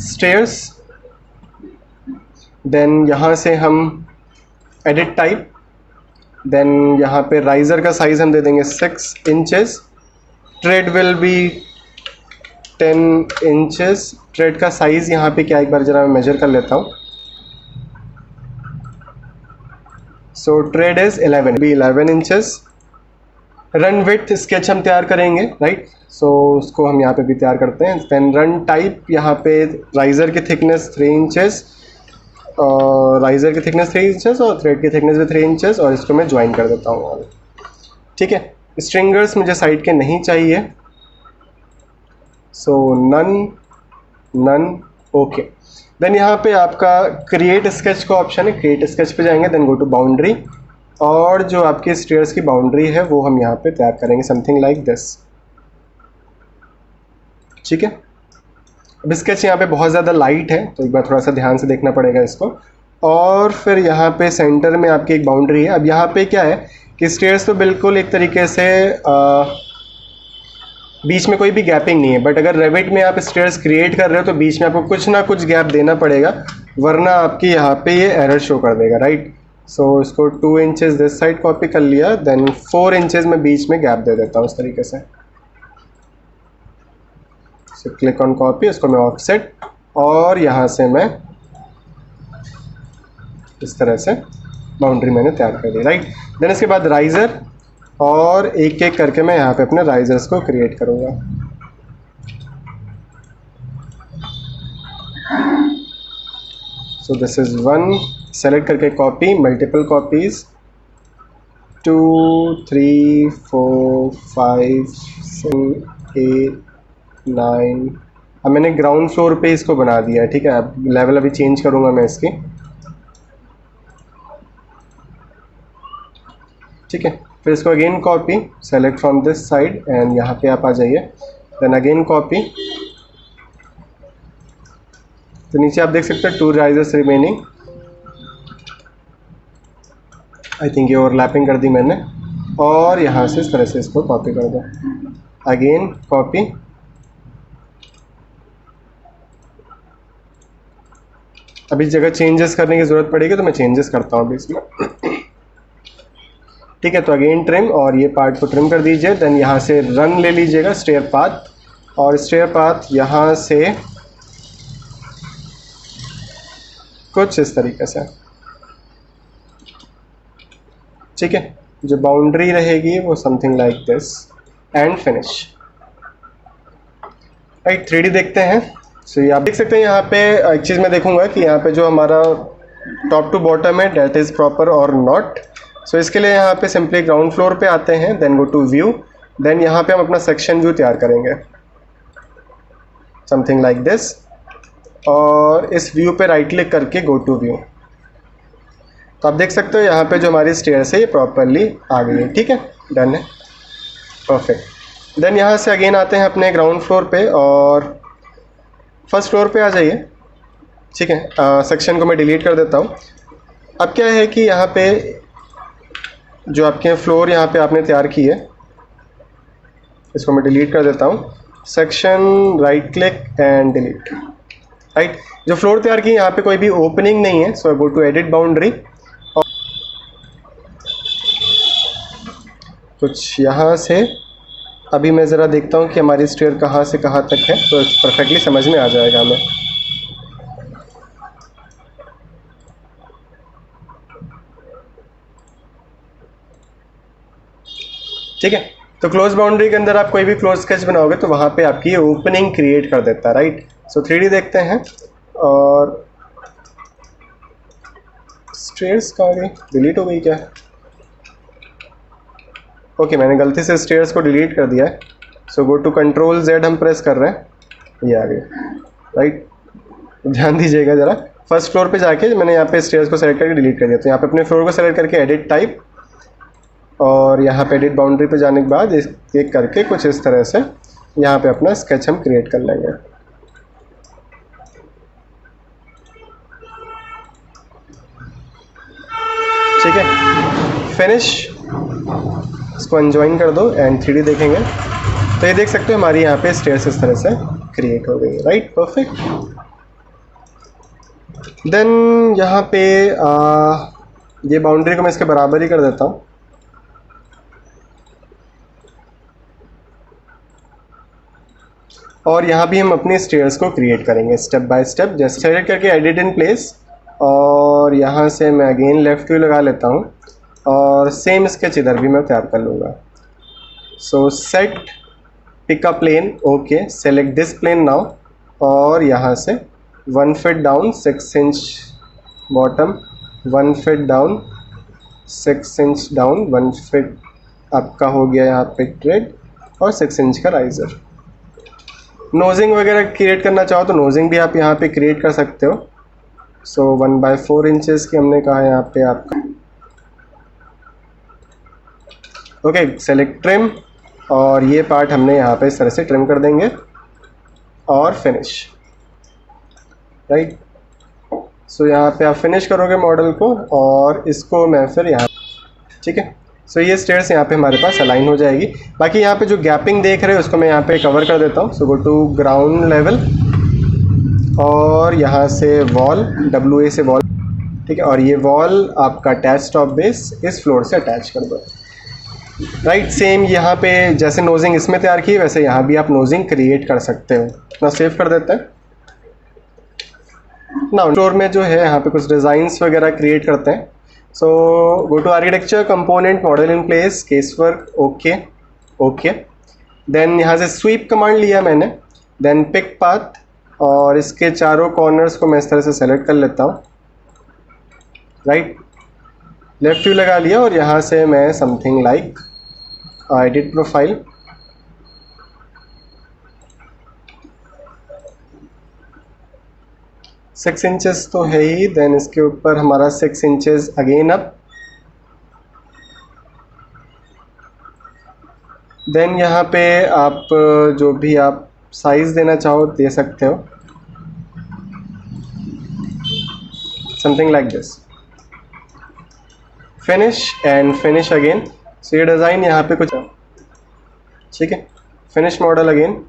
stairs, then यहाँ से हम एडिट टाइप, देन यहाँ पे राइजर का साइज हम दे देंगे 6 inches, trade will be 10 inches. Trade का साइज यहाँ पे क्या, एक बार जरा मैं मेजर कर लेता हूँ। So trade is 11 inches. Run width sketch हम तैयार करेंगे, राइट। सो उसको हम यहाँ पे भी तैयार करते हैं। देन रन टाइप, यहाँ पे राइजर की थिकनेस 3 इंचेस, और राइजर की थिकनेस 3 इंचेस और थ्रेड की थिकनेस भी 3 इंचेस, और इसको मैं ज्वाइन कर देता हूँ, ठीक है। स्ट्रिंगर्स मुझे साइड के नहीं चाहिए, सो नन, ओके। देन यहाँ पे आपका क्रिएट स्केच का ऑप्शन है, क्रिएट स्केच पे जाएंगे, देन गो टू बाउंड्री, और जो आपकी स्टेयर्स की बाउंड्री है वो हम यहाँ पे तैयार करेंगे, समथिंग लाइक दिस, ठीक है। अब स्केच यहाँ पे बहुत ज़्यादा लाइट है, तो एक बार थोड़ा सा ध्यान से देखना पड़ेगा इसको। और फिर यहाँ पे सेंटर में आपकी एक बाउंड्री है। अब यहाँ पे क्या है कि स्टेयर्स तो बिल्कुल एक तरीके से बीच में कोई भी गैपिंग नहीं है, बट अगर रेविट में आप स्टेयर्स क्रिएट कर रहे हो तो बीच में आपको कुछ ना कुछ गैप देना पड़ेगा, वरना आपकी यहाँ पे ये एरर शो कर देगा, राइट। सो इसको 2 इंचेस दिस साइड कॉपी कर लिया, देन 4 इंचेस में बीच में गैप दे देता हूँ इस तरीके से। सो क्लिक ऑन कॉपी, इसको मैं ऑफसेट, और यहाँ से मैं इस तरह से बाउंड्री मैंने तैयार कर दी, राइट। देन इसके बाद राइजर, और एक एक करके मैं यहाँ पे अपने राइजर्स को क्रिएट करूँगा। सो दिस इज़ 1, सेलेक्ट करके कॉपी, मल्टीपल कॉपीज़ 2 3 4 5 6 8 9। अब मैंने ग्राउंड फ्लोर पे इसको बना दिया है, ठीक है। अब लेवल अभी चेंज करूँगा मैं इसकी, ठीक है। फिर इसको again copy, select from this side and यहाँ पे आप आ जाइए, देन अगेन कॉपी। तो नीचे आप देख सकते हैं 2 राइजर्स रिमेनिंग, आई थिंक ये ओवरलैपिंग कर दी मैंने, और यहाँ से इस तरह से इसको कॉपी कर दो, अगेन कॉपी, अभी जगह चेंजेस करने की ज़रूरत पड़ेगी तो मैं चेंजेस करता हूँ अभी इसमें, ठीक है। तो अगेन ट्रिम, और ये पार्ट को ट्रिम कर दीजिए। देन यहाँ से रन ले लीजिएगा स्टेयर पाथ, और स्टेयर पाथ यहाँ से कुछ इस तरीके से, ठीक है। जो बाउंड्री रहेगी वो something like this, and finish. Right, 3D देखते हैं। सो ये आप देख सकते हैं यहाँ पे एक चीज़ मैं देखूंगा कि यहाँ पे जो हमारा टॉप टू बॉटम है डेट इज़ प्रॉपर और नॉट। सो इसके लिए यहाँ पे सिंपली ग्राउंड फ्लोर पे आते हैं, then go to view, then यहाँ पे हम अपना सेक्शन व्यू तैयार करेंगे समथिंग लाइक दिस, और इस व्यू पे राइट क्लिक करके गो टू व्यू। तो आप देख सकते हो यहाँ पे जो हमारी स्टेयर्स है ये प्रॉपरली आ गई है, ठीक है, डन है, परफेक्ट। देन यहाँ से अगेन आते हैं अपने ग्राउंड फ्लोर पे, और फर्स्ट फ्लोर पे आ जाइए, ठीक है। सेक्शन को मैं डिलीट कर देता हूँ। अब क्या है कि यहाँ पे जो आपके फ्लोर यहाँ पे आपने तैयार की है, इसको मैं डिलीट कर देता हूँ, section, right click and delete. Right, जो फ्लोर तैयार की यहाँ पे कोई भी ओपनिंग नहीं है, so go to edit boundary, और कुछ यहाँ से अभी मैं ज़रा देखता हूँ कि हमारी स्टेयर कहाँ से कहाँ तक है, तो परफेक्टली समझ में आ जाएगा हमें। ठीक है, तो क्लोज बाउंड्री के अंदर आप कोई भी क्लोज स्केच बनाओगे तो वहाँ पे आपकी ओपनिंग क्रिएट कर देता है। राइट, सो 3D देखते हैं, और स्टेयर्स कहाँ गई, डिलीट हो गई क्या? ओके, मैंने गलती से स्टेयर्स को डिलीट कर दिया है। So go to control Z हम प्रेस कर रहे हैं, ये आ गए। राइट, ध्यान दीजिएगा ज़रा, फर्स्ट फ्लोर पे जाके मैंने यहाँ पे स्टेयर्स को सेलेक्ट करके डिलीट कर दिया। तो यहाँ पे अपने फ्लोर को सेलेक्ट करके एडिट टाइप, और यहाँ पे एडिट बाउंड्री पे जाने के बाद एक करके कुछ इस तरह से यहाँ पे अपना स्केच हम क्रिएट कर लेंगे। ठीक है, फिनिश, इसको अनजॉइन कर दो एंड 3D देखेंगे तो ये देख सकते हो हमारी यहाँ पे स्टेयर्स इस तरह से क्रिएट हो गई। Right, perfect. देन यहाँ पे ये बाउंड्री को मैं इसके बराबर ही कर देता हूँ, और यहाँ भी हम अपनी स्टेयर्स को क्रिएट करेंगे स्टेप बाय स्टेप। जैसे सेलेक्ट करके एडिट इन प्लेस, और यहाँ से मैं अगेन लेफ्ट व्यू लगा लेता हूँ, और सेम स्केच इधर भी मैं तैयार कर लूँगा। So set pick a plane, okay, select this plane now, और यहाँ से 1 feet down 6 inch bottom, 1 feet down 6 inch down, 1 feet आपका हो गया यहाँ पे ट्रेड, और 6 इंच का राइजर। नोजिंग वगैरह क्रिएट करना चाहो तो नोजिंग भी आप यहाँ पे क्रिएट कर सकते हो। सो 1/4 इंचेस की हमने कहा यहाँ पे आपका। ओके, सेलेक्ट ट्रिम, और ये पार्ट हमने यहाँ पे इस तरह से ट्रिम कर देंगे, और फिनिश। राइट, सो यहाँ पे आप फिनिश करोगे मॉडल को, और इसको मैं फिर यहाँ, ठीक है। सो ये स्टेयर्स यहाँ पे हमारे पास अलाइन हो जाएगी। बाकी यहाँ पे जो गैपिंग देख रहे हो उसको मैं यहाँ पे कवर कर देता हूँ। So go to ground level, और यहाँ से वॉल, WA से वॉल, ठीक है, और ये वॉल आपका अटैच टॉप बेस इस फ्लोर से अटैच कर दो। राइट, सेम यहाँ पे जैसे नोजिंग इसमें तैयार की वैसे यहाँ भी आप नोजिंग क्रिएट कर सकते हो। ना सेव कर देते हैं ना, फ्लोर में जो है यहाँ पे कुछ डिज़ाइंस वगैरह क्रिएट करते हैं। So go to architecture, component, model in place, casework, okay okay. Then यहाँ से स्वीप कमांड लिया मैंने, देन पिक पाथ, और इसके चारों कॉर्नर्स को मैं इस तरह से सेलेक्ट कर लेता हूँ, राइट, लेफ्ट व्यू लगा लिया और यहाँ से मैं something like edit profile, six inches तो है ही, देन इसके ऊपर हमारा 6 इंचेस अगेन अप, देन यहाँ पे आप जो भी आप साइज देना चाहो दे सकते हो, something like this, finish and finish again. So ये डिज़ाइन यहाँ पे कुछ, ठीक है, finish model again.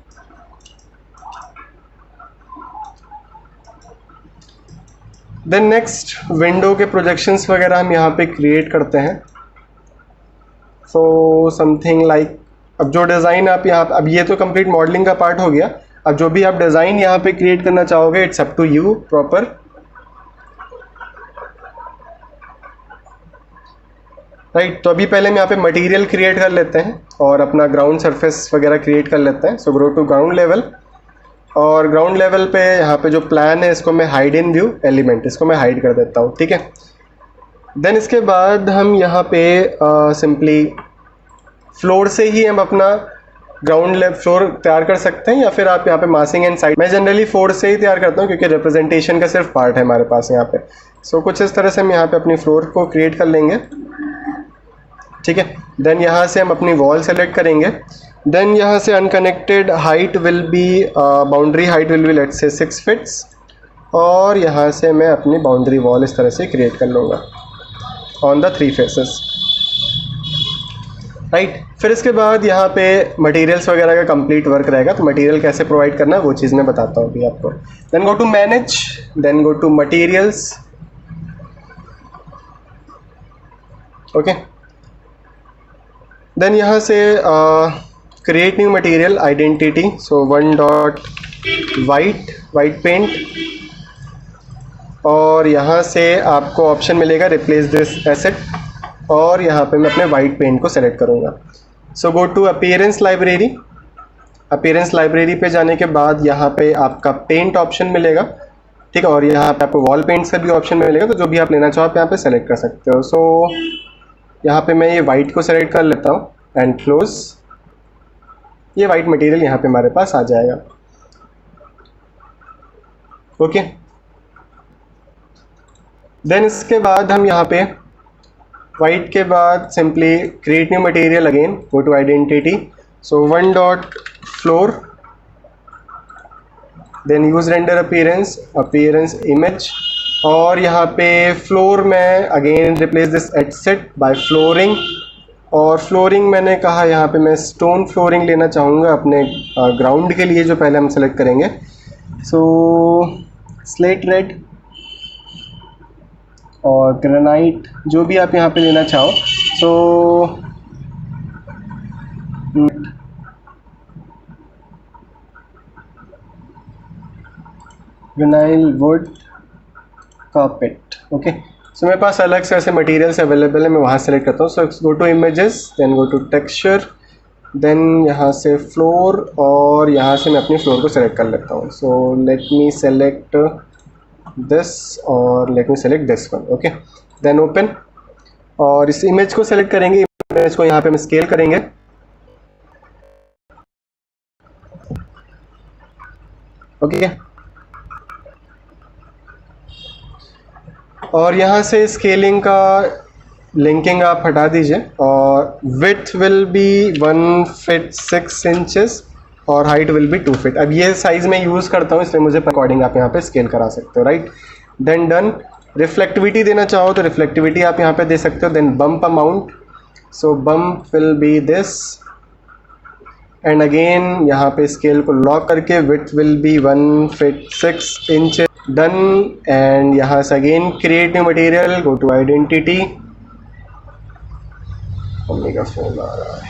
Then next window के प्रोजेक्शंस वगैरह हम यहाँ पे क्रिएट करते हैं। सो समथिंग लाइक, अब जो डिज़ाइन आप यहाँ, अब ये तो कंप्लीट मॉडलिंग का पार्ट हो गया, अब जो भी आप डिज़ाइन यहाँ पे क्रिएट करना चाहोगे it's up to you proper. Right, तो अभी पहले हम यहाँ पे मटेरियल क्रिएट कर लेते हैं और अपना ग्राउंड सरफेस वगैरह क्रिएट कर लेते हैं। So go to ground level, और ग्राउंड लेवल पे यहाँ पे जो प्लान है इसको मैं हाइड इन व्यू एलिमेंट, इसको मैं हाइड कर देता हूँ, ठीक है। देन इसके बाद हम यहाँ पे सिंपली फ्लोर से ही हम अपना ग्राउंड लेवल फ्लोर तैयार कर सकते हैं, या फिर आप यहाँ पे मासिंग एंड साइड, मैं जनरली फ्लोर से ही तैयार करता हूँ क्योंकि रिप्रेजेंटेशन का सिर्फ पार्ट है हमारे पास यहाँ पे। सो कुछ इस तरह से हम यहाँ पे अपनी फ्लोर को क्रिएट कर लेंगे, ठीक है। देन यहाँ से हम अपनी वॉल सेलेक्ट करेंगे, देन यहाँ से unconnected height will be, boundary height will be let's say 6 feats, और यहाँ से मैं अपनी बाउंड्री वॉल इस तरह से क्रिएट कर लूँगा ऑन द 3 फेसेस, राइट। फिर इसके बाद यहाँ पे मटेरियल्स वगैरह का कंप्लीट वर्क रहेगा, तो मटेरियल कैसे प्रोवाइड करना है वो चीज़ मैं बताता हूँ अभी आपको। Then go to manage, then go to materials, okay. Then यहाँ से create new material identity, so 1 dot white paint, और यहाँ से आपको ऑप्शन मिलेगा रिप्लेस दिस एसेट, और यहाँ पे मैं अपने वाइट पेंट को सेलेक्ट करूँगा। So go to appearance library, appearance library पे जाने के बाद यहाँ पे आपका पेंट ऑप्शन मिलेगा, ठीक है, और यहाँ पे आपको वॉल पेंट्स का भी ऑप्शन मिलेगा, तो जो भी आप लेना चाहो आप यहाँ पे सेलेक्ट कर सकते हो। सो यहाँ पे मैं ये वाइट को सेलेक्ट कर लेता हूँ एंड क्लोज, ये वाइट मटेरियल यहाँ पे हमारे पास आ जाएगा, ओके। देन इसके बाद हम यहाँ पे वाइट के बाद simply create new material again, go to identity, so 1 dot floor, then use render appearance image, और यहाँ पे फ्लोर में again replace this asset by flooring, और फ्लोरिंग मैंने कहा यहाँ पे मैं स्टोन फ्लोरिंग लेना चाहूँगा अपने ग्राउंड के लिए, जो पहले हम सेलेक्ट करेंगे। सो स्लेट रेड और ग्रेनाइट, जो भी आप यहाँ पे लेना चाहो। सो विनाइल वुड कार्पेट, ओके। सो मेरे पास अलग से ऐसे मटेरियल्स अवेलेबल है, मैं वहाँ सेलेक्ट करता हूँ। So go to images, then go to texture, then यहाँ से फ्लोर, और यहाँ से मैं अपनी फ्लोर को सेलेक्ट कर लेता हूँ। So let me select this और let me select this one, okay. Then open, और इस इमेज को सेलेक्ट करेंगे, इमेज को यहाँ पे हम स्केल करेंगे, ओके। और यहाँ से स्केलिंग का लिंकिंग आप हटा दीजिए, और width will be 1 feet 6 inches और हाइट विल बी 2 फीट। अब ये साइज मैं यूज़ करता हूँ, इसलिए मुझे अकॉर्डिंग आप यहाँ पे स्केल करा सकते हो, राइट। Then done. रिफ्लेक्टिविटी देना चाहो तो रिफ्लेक्टिविटी आप यहाँ पे दे सकते हो। Then bump amount, so bump will be this, and again यहाँ पे स्केल को लॉक करके width will be 1 feet 6 inches. Done. And यहाँ से again create new material, go to identity, mummy का फोन आ रहा है,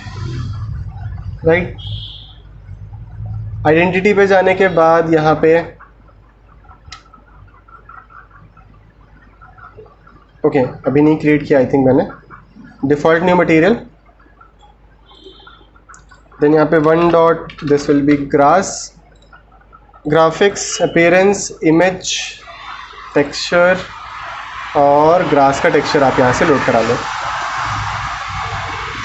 राइट। आइडेंटिटी पे जाने के बाद यहाँ पे ओके, अभी नहीं क्रिएट किया आई थिंक मैंने, डिफॉल्ट न्यू मटेरियल, देन यहाँ पे 1 dot this will B grass, graphics, appearance, image, texture, और ग्रास का टेक्सचर आप यहाँ से लोड करा लो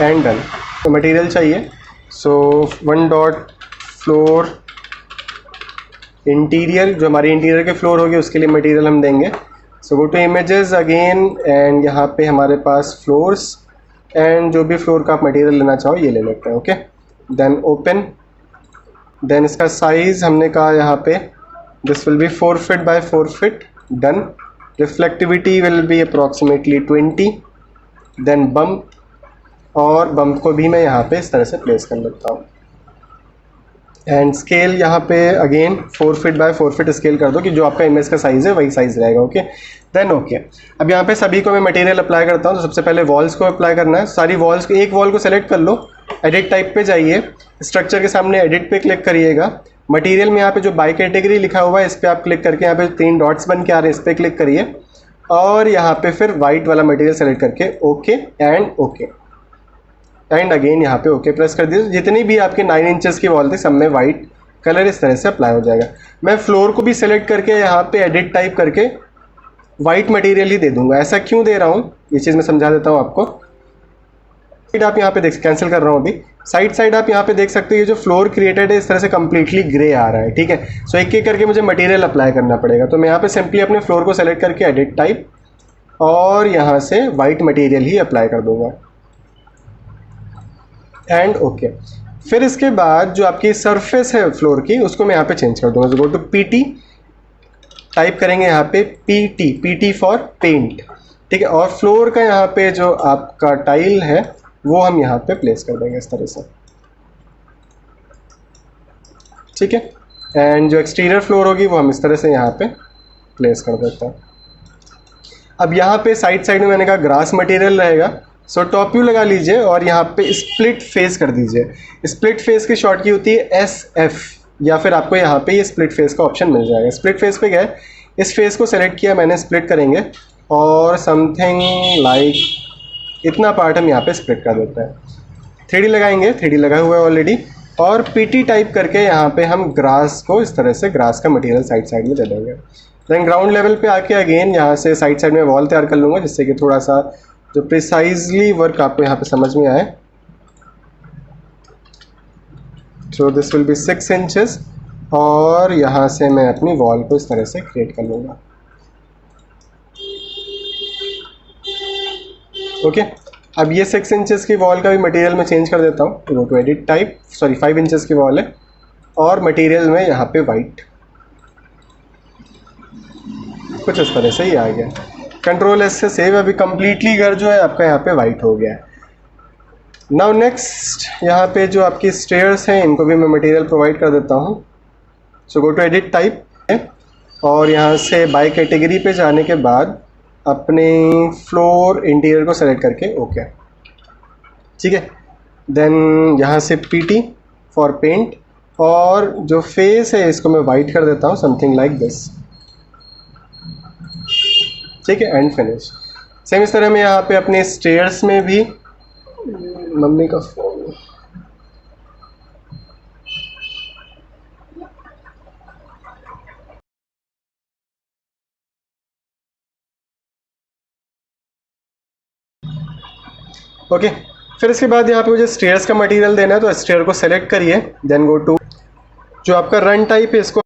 एंड डन। तो मटेरियल चाहिए, सो 1 डॉट फ्लोर इंटीरियर, जो हमारी इंटीरियर के फ्लोर होगी उसके लिए मटेरियल हम देंगे। So go to images again and यहाँ पे हमारे पास फ्लोर्स एंड जो भी फ्लोर का आप मटेरियल लेना चाहो ये ले लेते हैं। ओके, देन ओपन, देन इसका साइज़ हमने कहा यहाँ पे this will be 4 feet by 4 feet, done. Reflectivity will be approximately 20, then bump, और बम्प को भी मैं यहाँ पे इस तरह से प्लेस कर लेता हूँ। एंड स्केल यहाँ पे again 4 feet by 4 feet scale कर दो कि जो आपका इमेज का साइज़ है वही साइज़ रहेगा। Okay, then okay. अब यहाँ पे सभी को मैं मटेरियल अप्लाई करता हूँ। तो सबसे पहले वॉल्स को अप्लाई करना है, सारी वॉल्स को, एक वॉल को सेलेक्ट कर लो, एडिट टाइप पे जाइए, स्ट्रक्चर के सामने एडिट पे क्लिक करिएगा। मटेरियल में यहाँ पे जो बाई कैटेगरी लिखा हुआ है इस पर आप क्लिक करके यहाँ पे 3 डॉट्स बन के आ रहे हैं, इस पर क्लिक करिए और यहाँ पे फिर वाइट वाला मटेरियल सेलेक्ट करके okay and okay and again यहाँ पे ओके प्रेस कर दीजिए। जितनी भी आपके 9 इंचेस की वॉल थी सब में वाइट कलर इस तरह से अप्लाई हो जाएगा। मैं फ्लोर को भी सेलेक्ट करके यहाँ पे एडिट टाइप करके वाइट मटेरियल ही दे दूंगा। ऐसा क्यों दे रहा हूँ ये चीज़ मैं समझा देता हूँ आपको। आप यहाँ पे देख, कैंसिल कर रहा हूँ अभी। साइड आप यहाँ पे देख सकते हो ये जो फ्लोर क्रिएटेड है इस तरह से कम्प्लीटली ग्रे आ रहा है। ठीक है, सो एक एक करके मुझे मटेरियल अप्लाई करना पड़ेगा। तो मैं यहाँ पे सिंपली अपने फ्लोर को सेलेक्ट करके एडिट टाइप और यहाँ से वाइट मटेरियल ही अप्लाई कर दूंगा एंड ओके। फिर इसके बाद जो आपकी सरफेस है फ्लोर की उसको मैं यहाँ पे चेंज कर दूंगा। गो टू पीटी, टाइप करेंगे यहाँ पे पीटी फॉर पेंट। ठीक है, और फ्लोर का यहाँ पे जो आपका टाइल है वो हम यहाँ पे प्लेस कर देंगे इस तरह से। ठीक है, एंड जो एक्सटीरियर फ्लोर होगी वो हम इस तरह से यहाँ पे प्लेस कर देते हैं। अब यहाँ पे साइड में मैंने कहा ग्रास मटेरियल रहेगा, सो टॉप व्यू लगा लीजिए और यहाँ पे स्प्लिट फेस कर दीजिए। स्प्लिट फेस की शॉर्ट की होती है SF, या फिर आपको यहाँ पे ये स्प्लिट फेस का ऑप्शन मिल जाएगा। स्प्लिट फेस पे गए, इस फेस को सेलेक्ट किया मैंने, स्प्लिट करेंगे और समथिंग लाइक इतना पार्ट हम यहाँ पे स्प्लिट कर देते हैं। 3D लगाएंगे, 3D लगा हुआ है ऑलरेडी, और PT टाइप करके यहाँ पे हम ग्रास को इस तरह से ग्रास का मटेरियल साइड में दे देंगे। देन ग्राउंड लेवल पे आके अगेन यहाँ से साइड में वॉल तैयार कर लूँगा जिससे कि थोड़ा सा जो प्रिसाइजली वर्क आपको यहाँ पे समझ में आए। सो दिस विल बी 6 इंचेस और यहाँ से मैं अपनी वॉल को इस तरह से क्रिएट कर लूँगा। ओके, अब ये 6 इंचेस की वॉल का भी मटेरियल मैं चेंज कर देता हूँ। Go to edit type, sorry 5 inches की वॉल है और मटेरियल में यहाँ पे वाइट, कुछ इस तरह से ही आ गया। कंट्रोल S से सेव। अभी कम्प्लीटली घर जो है आपका यहाँ पे वाइट हो गया है। नाउ नेक्स्ट यहाँ पे जो आपकी स्टेयर्स हैं इनको भी मैं मटेरियल प्रोवाइड कर देता हूँ। So go to edit type और यहाँ से बाय कैटेगरी पे जाने के बाद अपने फ्लोर इंटीरियर को सेलेक्ट करके ओके। ठीक है, देन यहाँ से PT फॉर पेंट और जो फेस है इसको मैं वाइट कर देता हूँ, समथिंग लाइक दिस। ठीक है, एंड फिनिश। सेम इस तरह मैं यहाँ पे अपने स्टेयर्स में भी, मम्मी का फोन, ओके। फिर इसके बाद यहाँ पे मुझे स्टेयर्स का मटेरियल देना है तो स्टेयर को सेलेक्ट करिए, देन गो टू जो आपका रन टाइप है इसको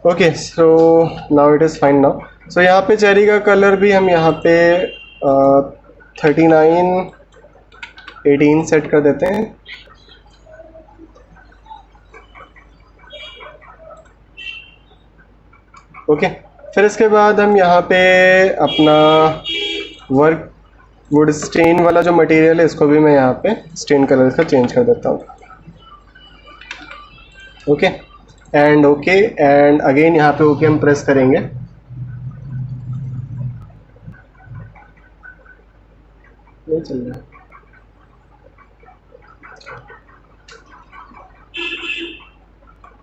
okay. So now it is fine now. So यहाँ पे चेरी का कलर भी हम यहाँ पे 3918 सेट कर देते हैं। ओके, फिर इसके बाद हम यहाँ पे अपना वर्क वुड स्टेन वाला जो मटेरियल है इसको भी मैं यहाँ पे स्टेन कलर का चेंज कर देता हूँ। Okay and okay and again यहाँ पे ओके हम प्रेस करेंगे। नहीं चल रहा।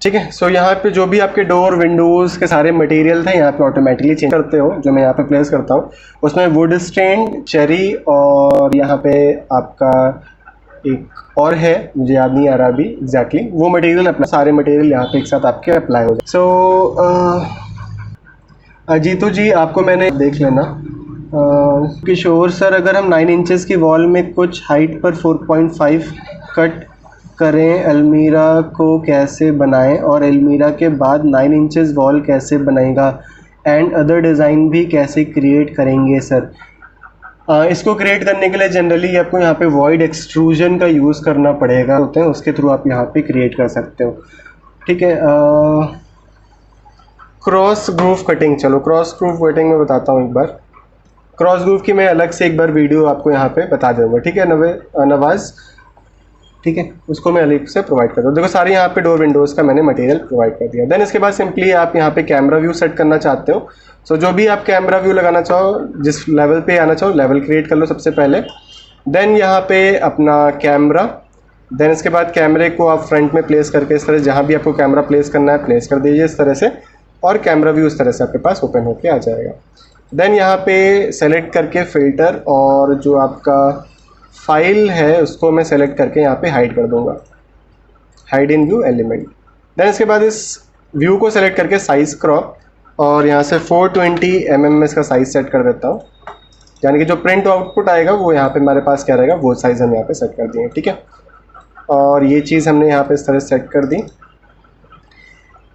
ठीक है, सो यहाँ पे जो भी आपके डोर विंडोज़ के सारे मटेरियल थे यहाँ पे ऑटोमेटिकली चेंज करते हो, जो मैं यहाँ पे प्लेस करता हूँ। उसमें वुड स्टैंड, चेरी और यहाँ पे आपका एक और है, मुझे याद नहीं आ रहा अभी एग्जैक्टली, वो मटेरियल अपना सारे मटेरियल यहाँ पे एक साथ आपके अप्लाई हो जाए। सो अजीतो जी आपको मैंने देख लेना। किशोर सर, अगर हम 9 इंचेस की वॉल में कुछ हाइट पर 4.5 कट करें, अलमीरा को कैसे बनाएं और अलमीरा के बाद 9 इंचेस वॉल कैसे बनेगा एंड अदर डिज़ाइन भी कैसे क्रिएट करेंगे सर? इसको क्रिएट करने के लिए जनरली आपको यहाँ पे वॉइड एक्सट्रूजन का यूज़ करना पड़ेगा, होते हैं उसके थ्रू आप यहाँ पे क्रिएट कर सकते हो। ठीक है, क्रॉस ग्रूव कटिंग, चलो क्रॉस ग्रूव कटिंग में बताता हूँ एक बार। क्रॉस ग्रूव की मैं अलग से एक बार वीडियो आपको यहाँ पे बता दूँगा। ठीक है नवाज़, ठीक है, उसको मैं अलग से प्रोवाइड करता हूँ। देखो सारे यहाँ पे डोर विंडोज़ का मैंने मटेरियल प्रोवाइड कर दिया। देन इसके बाद सिंपली आप यहाँ पे कैमरा व्यू सेट करना चाहते हो, सो जो भी आप कैमरा व्यू लगाना चाहो, जिस लेवल पे आना चाहो लेवल क्रिएट कर लो सबसे पहले। देन यहाँ पे अपना कैमरा, देन इसके बाद कैमरे को आप फ्रंट में प्लेस करके इस तरह जहाँ भी आपको कैमरा प्लेस करना है प्लेस कर दीजिए इस तरह से, और कैमरा व्यू इस तरह से आपके पास ओपन होके आ जाएगा। देन यहाँ पे सेलेक्ट करके फ़िल्टर और जो आपका फाइल है उसको मैं सेलेक्ट करके यहाँ पे हाइड कर दूंगा, hide in view element. Then इसके बाद इस व्यू को सेलेक्ट करके साइज़ क्रॉप और यहाँ से 420 mm इसका साइज़ सेट कर देता हूँ, यानी कि जो प्रिंट आउटपुट आएगा वो यहाँ पे हमारे पास क्या रहेगा वो साइज़ हम यहाँ पे सेट कर दिए। ठीक है, और ये चीज़ हमने यहाँ पे इस तरह सेट कर दी।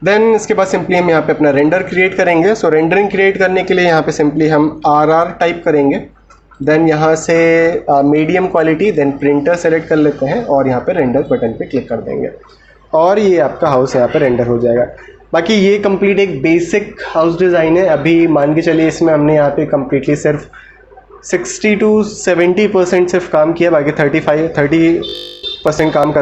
देन इसके बाद सिंपली हम यहाँ पे अपना रेंडर क्रिएट करेंगे। सो रेंडरिंग क्रिएट करने के लिए यहाँ पे सिंपली हम RR टाइप करेंगे। देन यहाँ से medium quality, then printer select कर लेते हैं और यहाँ पे रेंडर बटन पे क्लिक कर देंगे और ये आपका हाउस यहाँ पे रेंडर हो जाएगा। बाकी ये कंप्लीट एक बेसिक हाउस डिज़ाइन है। अभी मान के चलिए इसमें हमने यहाँ पे कम्प्लीटली सिर्फ 60 to 70% सिर्फ काम किया, बाकी 30% काम कर